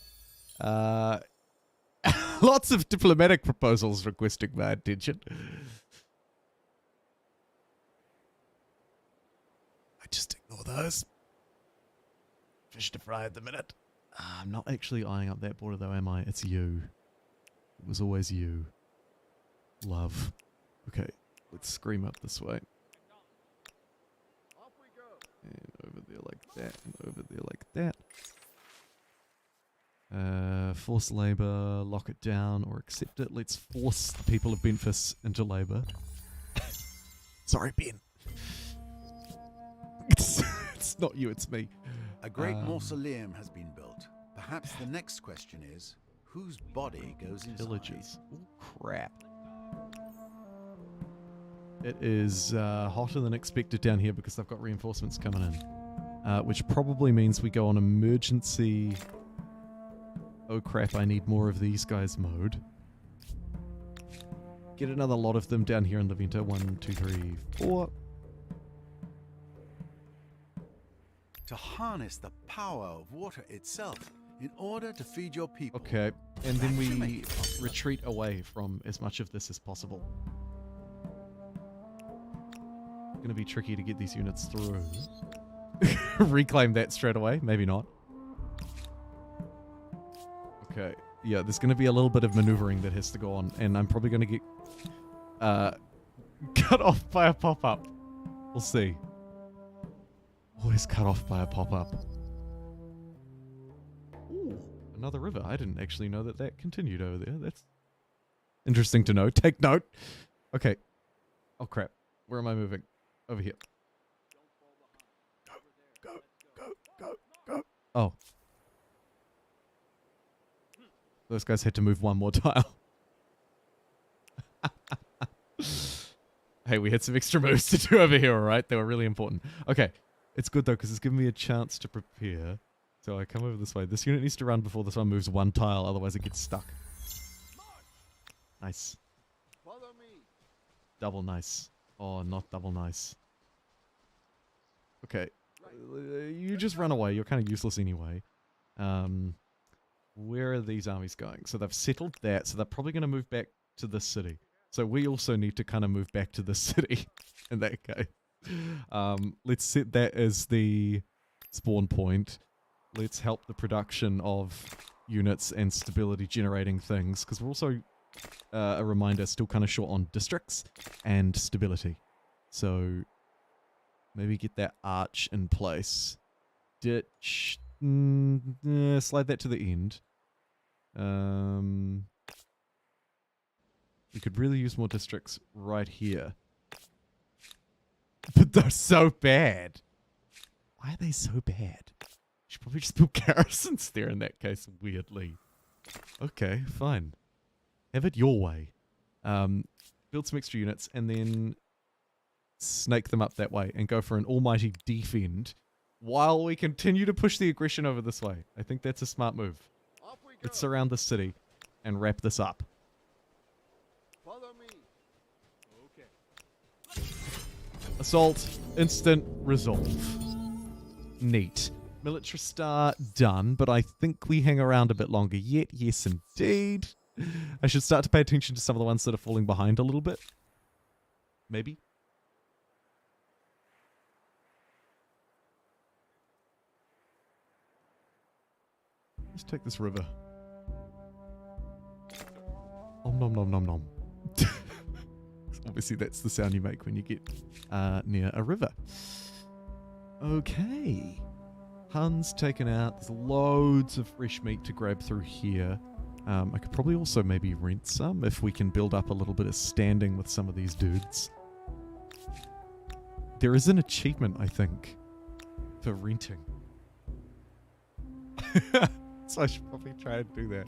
Lots of diplomatic proposals requesting my attention. I just ignore those. Fish to fry at the minute. I'm not actually eyeing up that border though, am I? It's you. It was always you. Love. Okay, let's scream up this way. And over there like that, and over there like that. Force labor, lock it down, or accept it. Let's force the people of Benfis into labor. Sorry, Ben. It's not you, it's me. A great mausoleum has been built. Perhaps the next question is, whose body goes inside? Villages. Oh, crap. It is hotter than expected down here because they've got reinforcements coming in. Which probably means we go on emergency... Oh crap, I need more of these guys mode. Get another lot of them down here in the Venta. 1, 2, 3, 4. To harness the power of water itself in order to feed your people. Okay, and then we retreat away from as much of this as possible. Gonna be tricky to get these units through. Reclaim that straight away, maybe not. Okay, yeah, there's going to be a little bit of maneuvering that has to go on, and I'm probably going to get cut off by a pop-up. We'll see. Always cut off by a pop-up. Ooh, another river. I didn't actually know that that continued over there. That's interesting to know. Take note. Okay. Oh, crap. Where am I moving? Over here. Go, go, go, go, go. Oh. Those guys had to move one more tile. Hey, we had some extra moves to do over here, alright? They were really important. Okay, it's good though, because it's given me a chance to prepare. So I come over this way. This unit needs to run before this one moves one tile, otherwise it gets stuck. Nice. Follow me. Double nice. Oh, not double nice. Okay. You just run away. You're kind of useless anyway. Where are these armies going? So they've settled that, so they're probably going to move back to this city. So we also need to kind of move back to this city in that case. Let's set that as the spawn point. Let's help the production of units and stability generating things, because we're also, a reminder, still kind of short on districts and stability. So maybe get that arch in place. Ditch... slide that to the end. We could really use more districts right here. But they're so bad. Why are they so bad? Should probably just build garrisons there in that case, weirdly. Okay, fine. Have it your way. Build some extra units and then snake them up that way and go for an almighty defend while we continue to push the aggression over this way. I think that's a smart move. Let's surround the city and wrap this up. Follow me. Okay. Assault, instant resolve. Neat. Military star done, but I think we hang around a bit longer yet. Yes, indeed. I should start to pay attention to some of the ones that are falling behind a little bit. Maybe. Let's take this river. Om nom nom nom nom. Obviously, that's the sound you make when you get near a river. Okay. Hun's taken out. There's loads of fresh meat to grab through here. I could probably also maybe rent some if we can build up a little bit of standing with some of these dudes. There is an achievement, I think, for renting. So I should probably try and do that.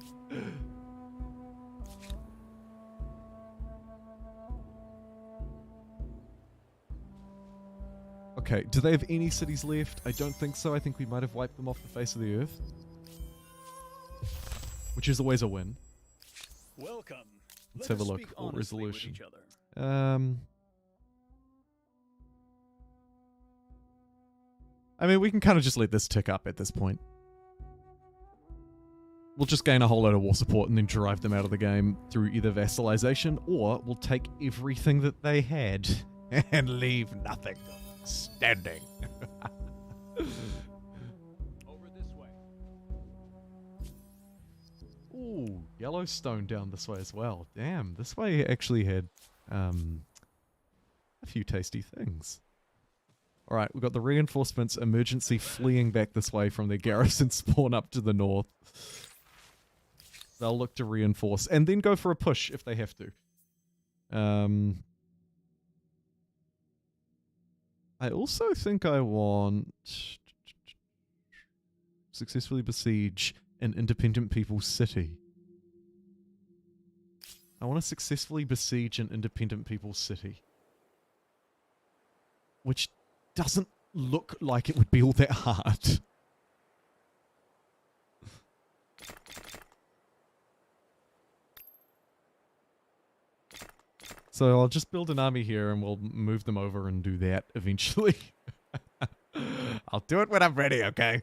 Okay, do they have any cities left? I don't think so. I think we might have wiped them off the face of the earth. Which is always a win. Welcome. Let's Let have a us look. speak What honestly with resolution? each other. I mean, we can kind of just let this tick up at this point. We'll just gain a whole load of war support and then drive them out of the game through either vassalization, or we'll take everything that they had and leave nothing standing. Over this way. Ooh, Yellowstone down this way as well. Damn, this way actually had a few tasty things. Alright, we've got the reinforcements emergency fleeing back this way from their garrison spawn up to the north. They'll look to reinforce and then go for a push if they have to. I also think I want successfully besiege an independent people's city. I want to successfully besiege an independent people's city. Which doesn't look like it would be all that hard. So I'll just build an army here and we'll move them over and do that eventually. I'll do it when I'm ready, okay?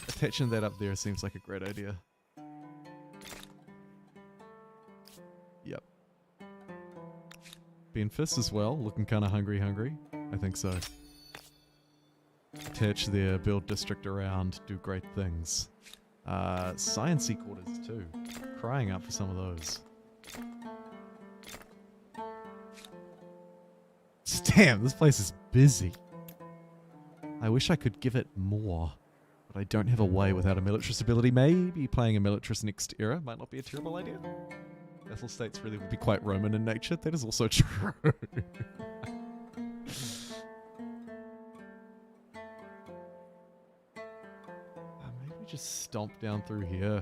Attaching that up there seems like a great idea. Yep. Benfis as well, looking kind of hungry. I think so. Attach their build district around, do great things. Sciencey quarters too. Crying out for some of those. Damn, this place is busy. I wish I could give it more, but I don't have a way without a militarist ability. Maybe playing a militarist next era might not be a terrible idea. Vassal states really would be quite Roman in nature. That is also true. Maybe just stomp down through here.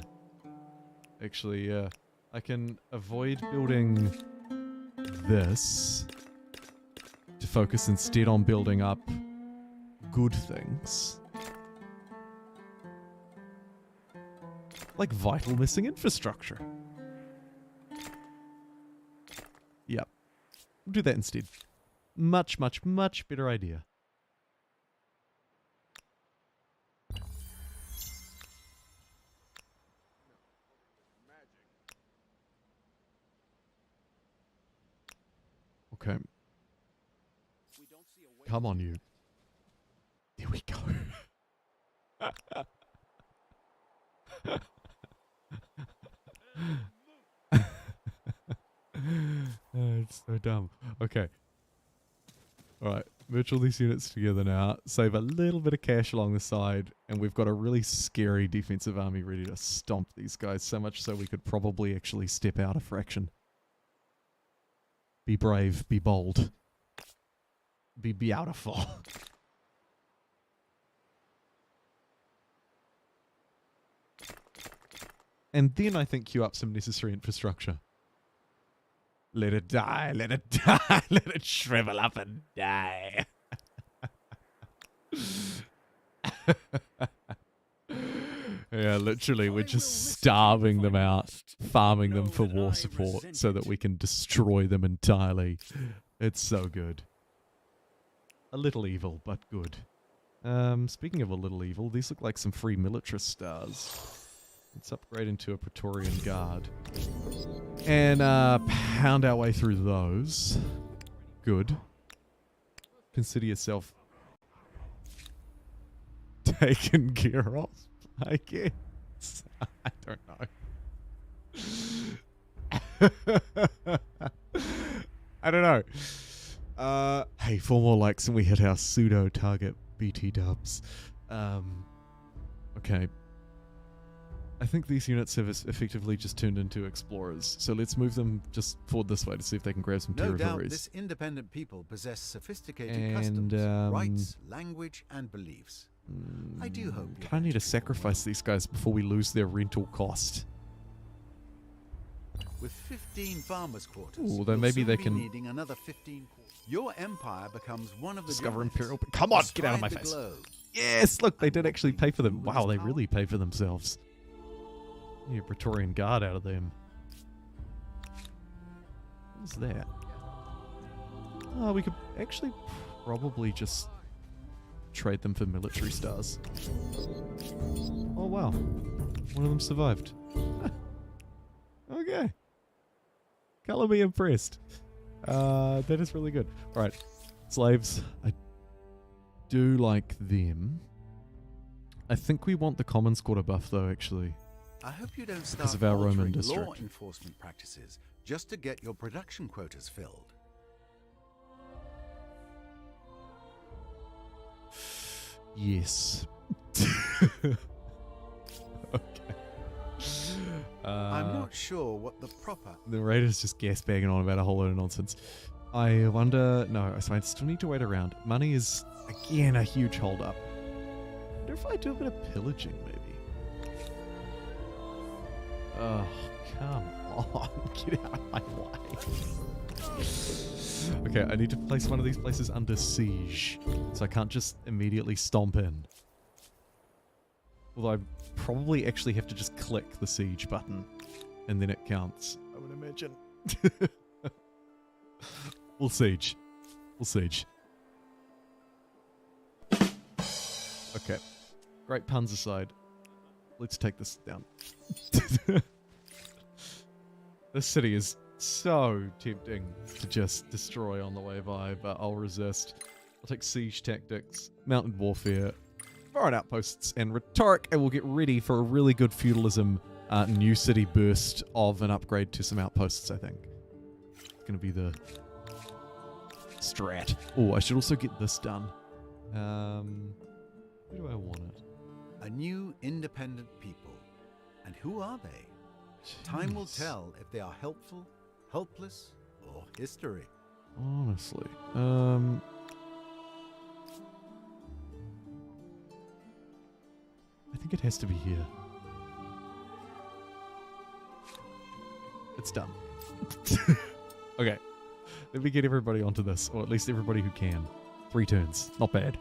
Actually, yeah. I can avoid building this to focus instead on building up good things. Like vital missing infrastructure. Yep. We'll do that instead. Much better idea. Okay. Come on, you. There we go. It's so dumb. Okay. Alright, merge all these units together now. Save a little bit of cash along the side. And we've got a really scary defensive army ready to stomp these guys. So much so we could probably actually step out a fraction. Be brave. Be bold. Be beautiful. And then I think queue up some necessary infrastructure. Let it die, let it die, let it shrivel up and die. Yeah, literally, we're just starving them out, farming them for war support so that we can destroy them entirely. It's so good. A little evil, but good. Speaking of a little evil, these look like some free militarist stars. Let's upgrade into a Praetorian Guard. And pound our way through those. Good. Consider yourself taken care of, I guess. I don't know. I don't know. Hey, 4 more likes and we hit our pseudo target BT dubs. Okay. I think these units have effectively just turned into explorers, so let's move them just forward this way to see if they can grab some No doubt territories. this independent people possess sophisticated And, customs, rights, language, and beliefs. I do hope you kind of need to sacrifice these guys before we lose their rental cost. With 15 farmers' quarters, Ooh, then you'll maybe soon they be can needing another 15 quarters. Your empire becomes one of the discover giants. Imperial. Come on, get out of my Stride the face. globe. Yes, look, they did And actually what pay for we them. do with Wow, they power? really pay for themselves. Yeah, Praetorian Guard out of them. What's that? Oh, we could actually probably just trade them for military stars. Oh, wow. One of them survived. Okay. Color me impressed. That is really good. Alright. Slaves. I do like them. I think we want the commons quarter buff though, actually. I hope you don't start Because of our Roman altering district. law enforcement practices just to get your production quotas filled. Yes. Okay. I'm not sure what the proper... The Raiders just gas bagging on about a whole load of nonsense. I wonder... No, so I still need to wait around. Money is, again, a huge hold-up. I wonder if I do a bit of pillaging, maybe. Oh, come on. Get out of my way. Okay, I need to place one of these places under siege. So I can't just immediately stomp in. Although I probably actually have to just click the siege button. And then it counts, I would imagine. We'll siege. We'll siege. Okay. Great puns aside. Let's take this down. This city is so tempting to just destroy on the way by, but I'll resist. I'll take siege tactics, mounted warfare, foreign outposts, and rhetoric, and we'll get ready for a really good feudalism new city burst of an upgrade to some outposts, I think. It's going to be the strat. Oh, I should also get this done. Where do I want it? A new independent people. And who are they? Time will Jeez. tell if they are helpful, helpless, or history. Honestly. I think it has to be here. It's done. Okay. Let me get everybody onto this, or at least everybody who can. 3 turns. Not bad.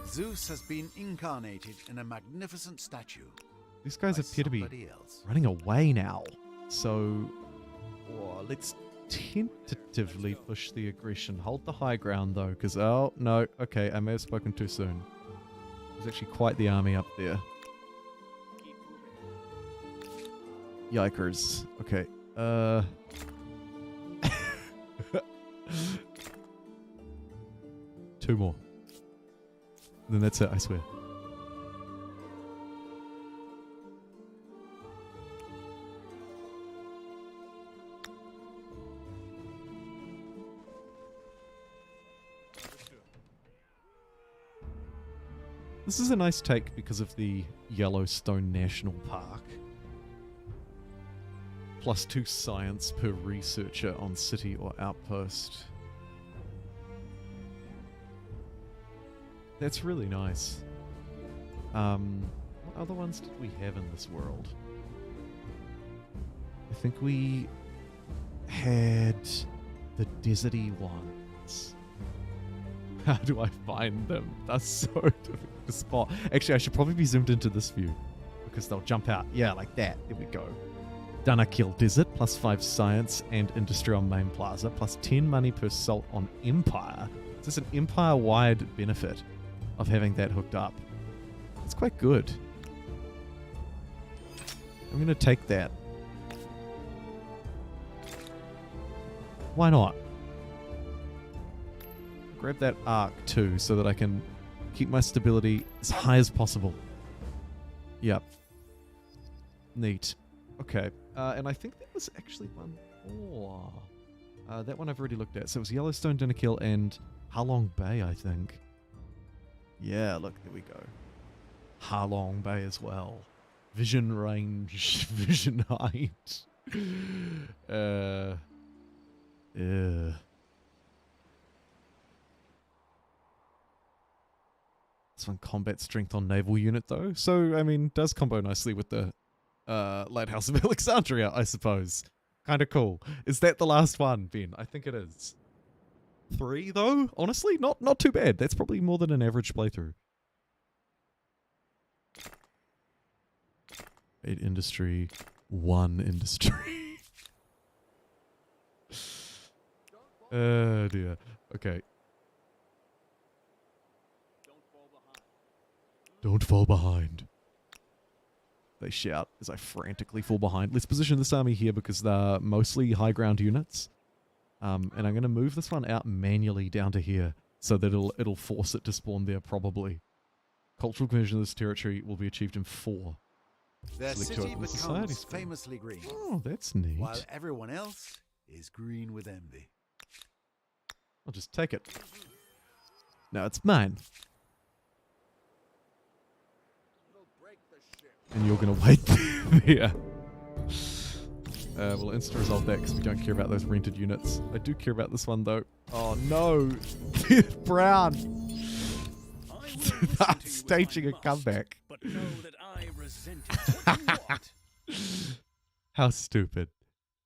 Zeus has been incarnated in a magnificent statue. These guys by appear to be somebody else. running away now. So, let's tentatively push the aggression. Hold the high ground, though, because, oh, no. Okay, I may have spoken too soon. There's actually quite the army up there. Yikers. Okay. 2 more. Then that's it, I swear. This is a nice take because of the Yellowstone National Park. +2 science per researcher on city or outpost. That's really nice. What other ones did we have in this world? I think we had the deserty ones. How do I find them? That's so difficult to spot. Actually, I should probably be zoomed into this view because they'll jump out. Yeah, like that. There we go. Danakil Desert, +5 science and industry on main plaza, +10 money per salt on Empire. Is this an Empire-wide benefit of having that hooked up? It's quite good. I'm going to take that. Why not? Grab that arc too so that I can keep my stability as high as possible. Yep. Neat. Okay. And I think there was actually one more. That one I've already looked at. So it was Yellowstone, Dinnerkill, and Halong Bay, I think. Yeah, look, there we go. Halong Bay as well. Vision range, vision height. Yeah. This one combat strength on naval unit though. So, I mean, does combo nicely with the Lighthouse of Alexandria, I suppose. Kind of cool. Is that the last one, Ben? I think it is. 3 though? Honestly, not too bad. That's probably more than an average playthrough. 8 industry, 1 industry. Oh dear. Okay. Don't fall behind. They shout as I frantically fall behind. Let's position this army here because they're mostly high ground units. And I'm going to move this one out manually down to here so that it'll force it to spawn there probably. Cultural conversion of this territory will be achieved in 4. Their city Electoral society becomes spawn. famously green, Oh, that's neat. while everyone else is green with envy. I'll just take it. No, it's mine. And you're going to wait there. We'll insta-resolve that because we don't care about those rented units. I do care about this one though. Oh no! Brown! They're staging a comeback. But know that I resent it. What do you want? How stupid.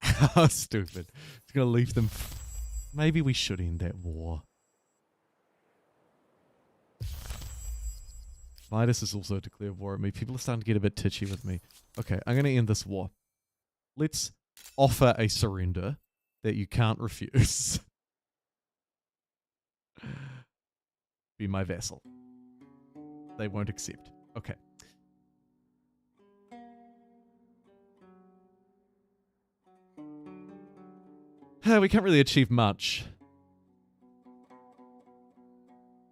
How stupid. It's going to leave them... Maybe we should end that war. Midas has also declared war at me. People are starting to get a bit titchy with me. Okay, I'm going to end this war. Let's offer a surrender that you can't refuse. Be my vassal. They won't accept. Okay. We can't really achieve much.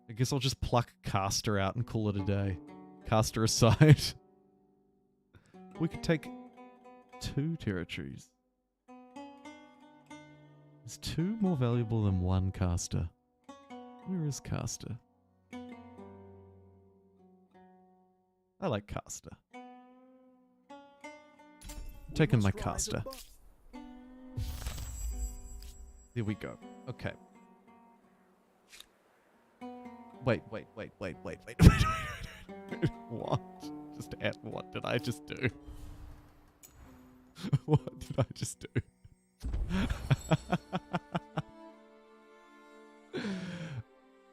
I guess I'll just pluck Caster out and call it a day. Caster aside. We could take 2 territories. Is 2 more valuable than 1 Caster? Where is Caster? I like Caster. I'm taking my Caster. There we go. Okay. Wait. What? Just add, what did I just do? What did I just do?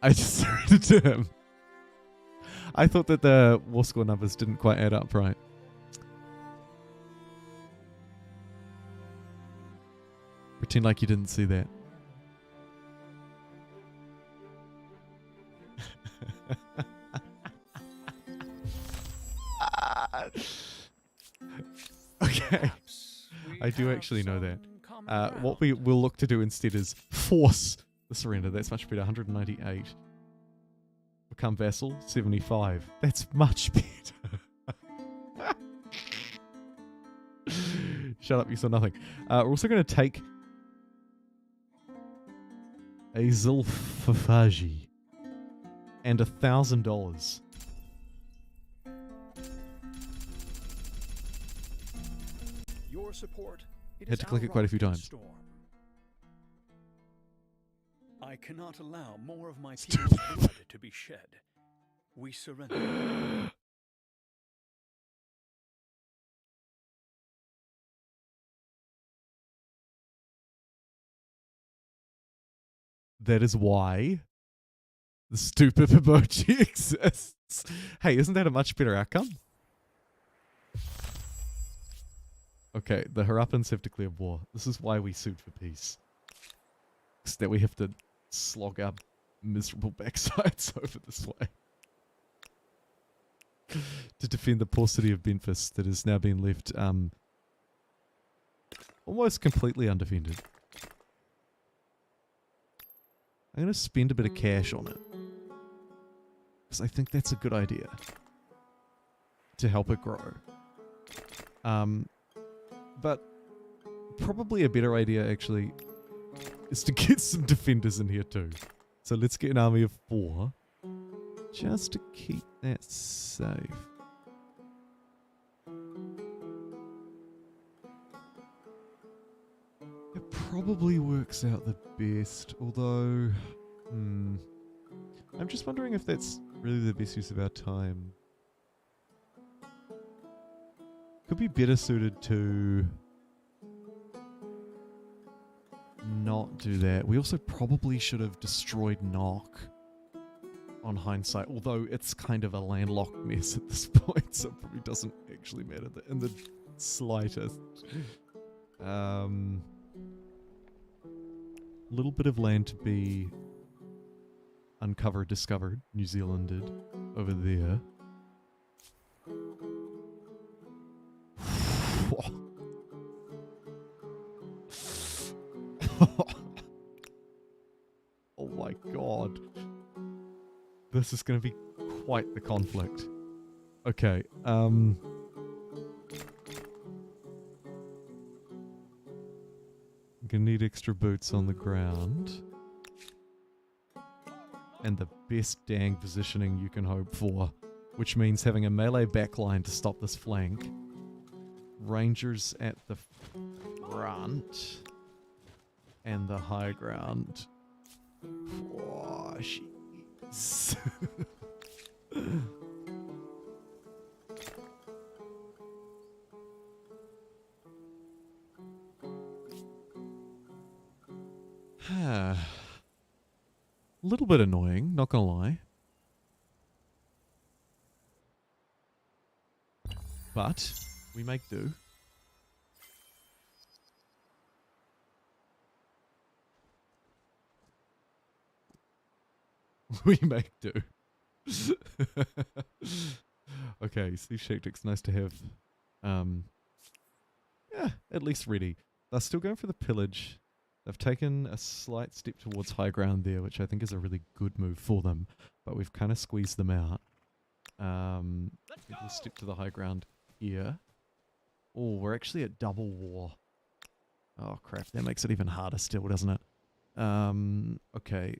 I just surrendered to him. I thought that the war score numbers didn't quite add up right. Pretend like you didn't see that. Okay. I do actually know that. What we will look to do instead is force the surrender. That's much better. 198. Become vassal. 75. That's much better. Shut up, you saw nothing. We're also going to take a Zilfafaji and $1,000. Your support. Had to click it quite a few times. Storm. I cannot allow more of my people's blood to be shed. We surrender. That is why the stupid emoji exists. Hey, isn't that a much better outcome? Okay, the Harappans have declared war. This is why we sued for peace. It's that we have to slog our miserable backsides over this way. To defend the poor city of Memphis that has now been left almost completely undefended. I'm going to spend a bit of cash on it. Because I think that's a good idea. To help it grow. But probably a better idea, actually, is to get some defenders in here too. So let's get an army of 4, just to keep that safe. It probably works out the best, although... I'm just wondering if that's really the best use of our time. Could be better suited to not do that. We also probably should have destroyed Knock on hindsight, although it's kind of a landlocked mess at this point, so it probably doesn't actually matter in the slightest. Little bit of land to be uncovered, discovered, New Zealand did, over there. Oh my god. This is going to be quite the conflict. Okay, I'm gonna need extra boots on the ground. And the best dang positioning you can hope for, which means having a melee backline to stop this flank. Rangers at the front. And the high ground. Oh, jeez. A little bit annoying, not gonna lie. But we make do. We make do. Okay, Steve Shaktick's nice to have. Yeah, at least ready. They're still going for the pillage. They've taken a slight step towards high ground there, which I think is a really good move for them. But we've kind of squeezed them out. We'll step to the high ground here. Oh, we're actually at double war. Oh crap, that makes it even harder still, doesn't it? Okay.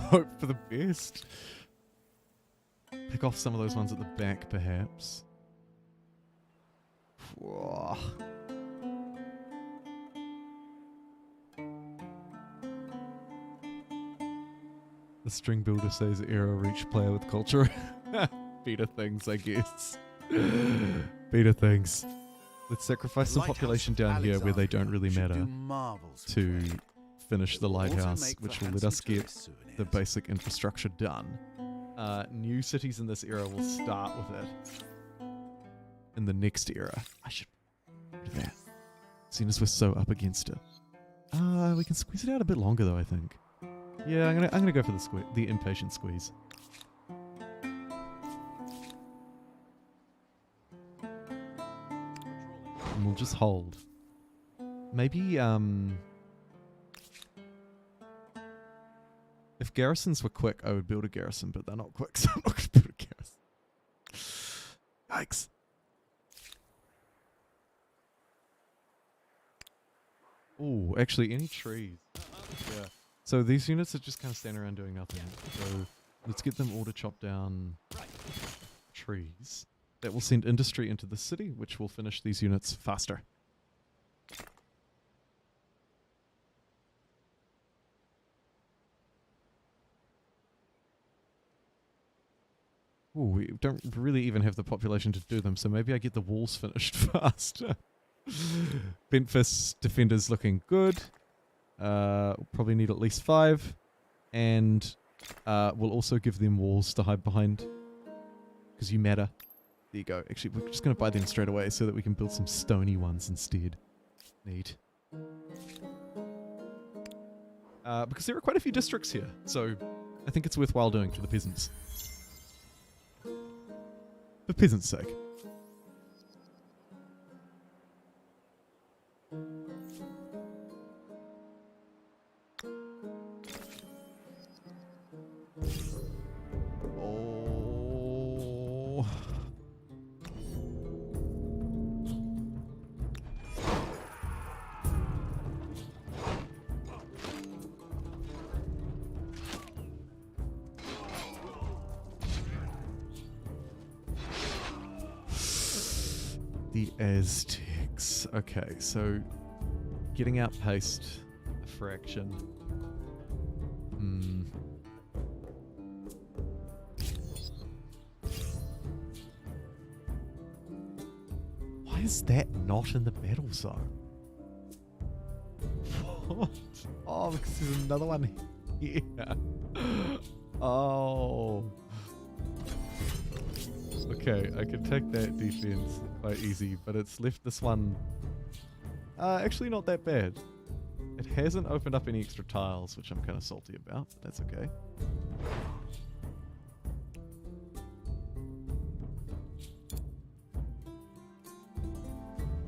Hope for the best. Pick off some of those ones at the back, perhaps. Whoa. The string builder says era reach player with culture. Beta things, I guess. Beta things. Let's sacrifice some population down here where they don't really matter to finish the lighthouse, which will let us get the basic infrastructure done. New cities in this era will start with it. In the next era. I should do that. Seeing as we're so up against it. We can squeeze it out a bit longer though, I think. Yeah, I'm gonna go for the impatient squeeze. And we'll just hold. Maybe if garrisons were quick, I would build a garrison, but they're not quick, so I'm not gonna build a garrison. Yikes. Oh, actually, any trees? Yeah. So these units are just kind of standing around doing nothing. So let's get them all to chop down trees. That will send industry into the city, which will finish these units faster. Ooh, we don't really even have the population to do them, so maybe I get the walls finished faster. Bentfist defenders looking good. We'll probably need at least 5. And we'll also give them walls to hide behind. Because you matter. There you go. Actually, we're just going to buy them straight away so that we can build some stony ones instead. Neat. Because there are quite a few districts here. So I think it's worthwhile doing for the peasants. For peasants' sake. The Aztecs. Okay, so getting outpaced a fraction. Why is that not in the battle zone? What? Oh, because there's another one here. Oh. Okay, I can take that defense quite easy, but it's left this one actually not that bad. It hasn't opened up any extra tiles, which I'm kind of salty about, but that's okay.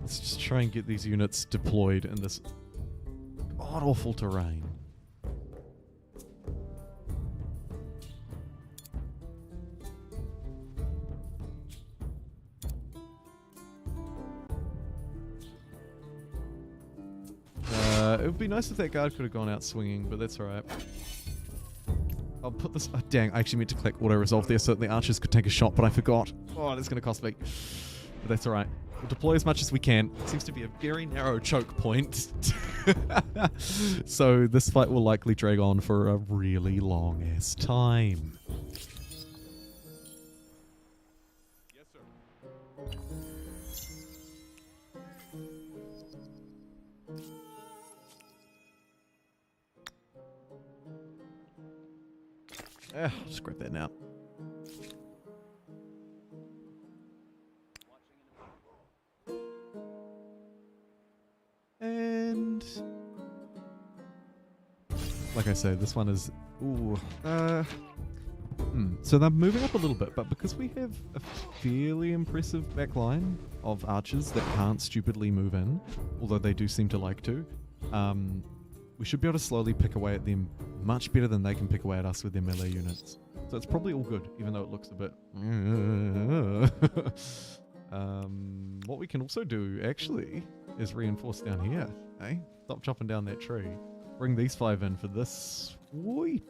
Let's just try and get these units deployed in this god-awful terrain. It would be nice if that guard could have gone out swinging, but that's alright. I'll put this... Oh, dang, I actually meant to click auto-resolve there so that the archers could take a shot, but I forgot. Oh, that's going to cost me. But that's alright. We'll deploy as much as we can. It seems to be a very narrow choke point. So this fight will likely drag on for a really long-ass time. Yes, sir. I'll just grab that now. And like I say, this one is so they're moving up a little bit, but because we have a fairly impressive back line of archers that can't stupidly move in, although they do seem to like to, we should be able to slowly pick away at them much better than they can pick away at us with their melee units. So it's probably all good, even though it looks a bit... what we can also do, actually, is reinforce down here. Eh? Stop chopping down that tree. Bring these 5 in for this sweeping...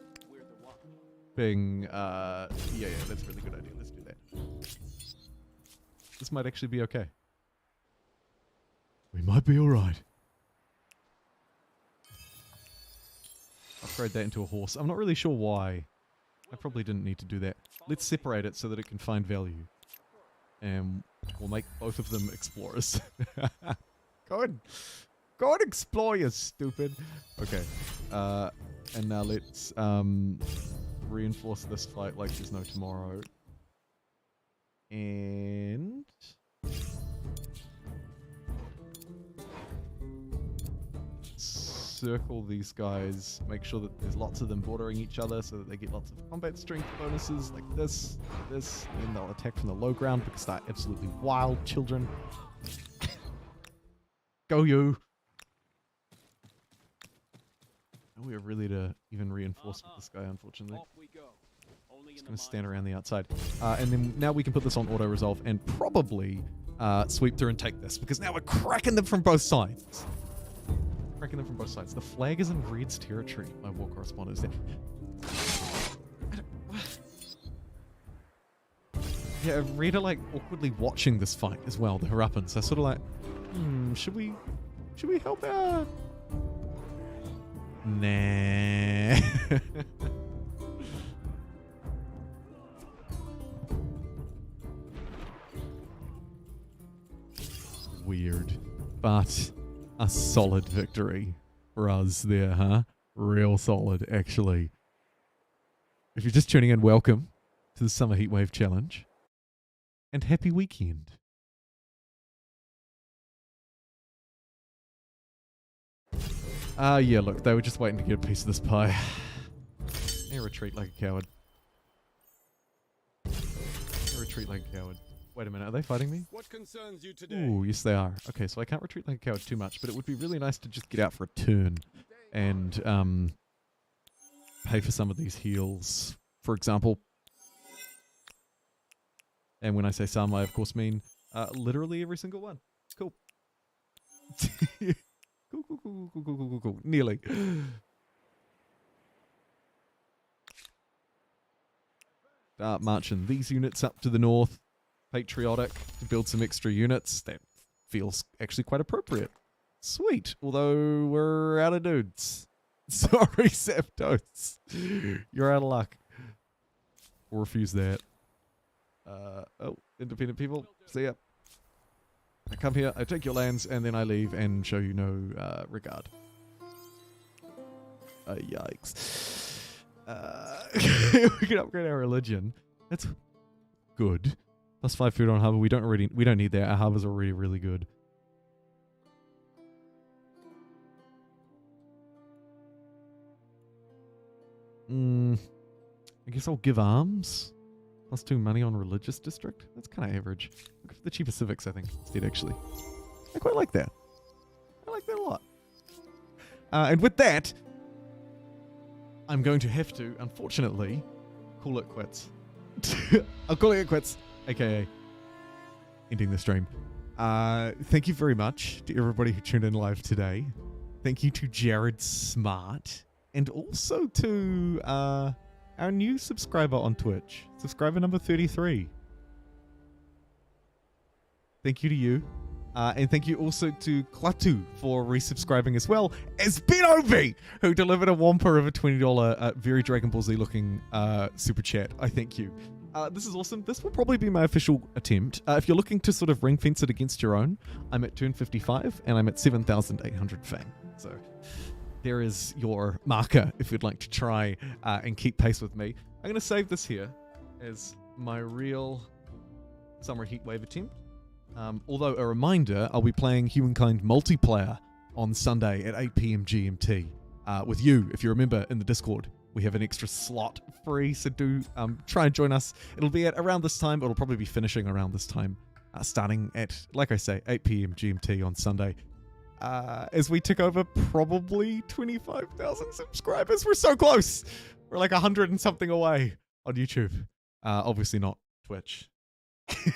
yeah, that's a really good idea. Let's do that. This might actually be okay. We might be alright. Upgrade that into a horse. I'm not really sure why. I probably didn't need to do that. Let's separate it so that it can find value. And we'll make both of them explorers. Go and explore, you stupid. Okay. And now let's reinforce this fight like there's no tomorrow. And... circle these guys, make sure that there's lots of them bordering each other so that they get lots of combat strength bonuses like this, and they'll attack from the low ground because they're absolutely wild children. Go you! We are really to even reinforce with this guy, unfortunately. Just going to stand around the outside. And then now we can put this on auto-resolve and probably sweep through and take this, because now we're cracking them from both sides. Cracking them from both sides. The flag is in Red's territory. My war correspondent is there. Yeah, Red are like awkwardly watching this fight as well, the Harappans. They're sort of like, should we help out? Nah. Weird. But a solid victory for us there, huh? Real solid, actually. If you're just tuning in, welcome to the Summer Heatwave Challenge. And happy weekend. Yeah, look, they were just waiting to get a piece of this pie. They retreat like a coward. They retreat like a coward. Wait a minute, are they fighting me? What concerns you today? Ooh, yes they are. Okay, so I can't retreat like a coward too much, but it would be really nice to just get out for a turn and pay for some of these heals, for example. And when I say some, I of course mean literally every single one. Cool. Cool. Nearly. Start marching these units up to the north. patriotic to build some extra units. That feels actually quite appropriate. Sweet. Although we're out of dudes. Sorry, Zapdos. You're out of luck. We'll refuse that. Oh, independent people. See ya. I come here, I take your lands, and then I leave and show you no regard. Yikes. We can upgrade our religion. That's good. Plus 5 food on harbor. We don't need that. Our harbor's already really good. I guess I'll give arms. Plus 2 money on religious district. That's kind of average. Look for the cheaper civics, I think, instead, actually. I quite like that. I like that a lot. And with that, I'm going to have to, unfortunately, call it quits. I'll call it quits, aka ending the stream. Thank you very much to everybody who tuned in live today. Thank you to Jared Smart. And also to our new subscriber on Twitch. Subscriber number 33. Thank you to you. And thank you also to Klatu for resubscribing as well as Benobi, who delivered a whomper of a $20 very Dragon Ball Z looking super chat. I thank you. This is awesome. This will probably be my official attempt. If you're looking to sort of ring fence it against your own, I'm at turn 55 and I'm at 7,800 fang. So there is your marker if you'd like to try and keep pace with me. I'm going to save this here as my real summer heatwave attempt. Although a reminder, I'll be playing Humankind multiplayer on Sunday at 8 PM GMT with you. If you remember in the Discord, we have an extra slot free, so do try and join us. It'll be at around this time. It'll probably be finishing around this time, starting at, like I say, 8 PM GMT on Sunday. As we tick over probably 25,000 subscribers. We're so close. We're like 100 and something away on YouTube. Obviously not Twitch.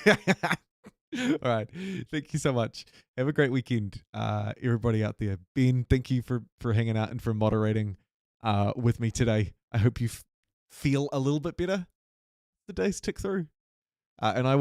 All right. Thank you so much. Have a great weekend, everybody out there. Ben, thank you for hanging out and for moderating with me today. I hope you feel a little bit better. The days tick through. And I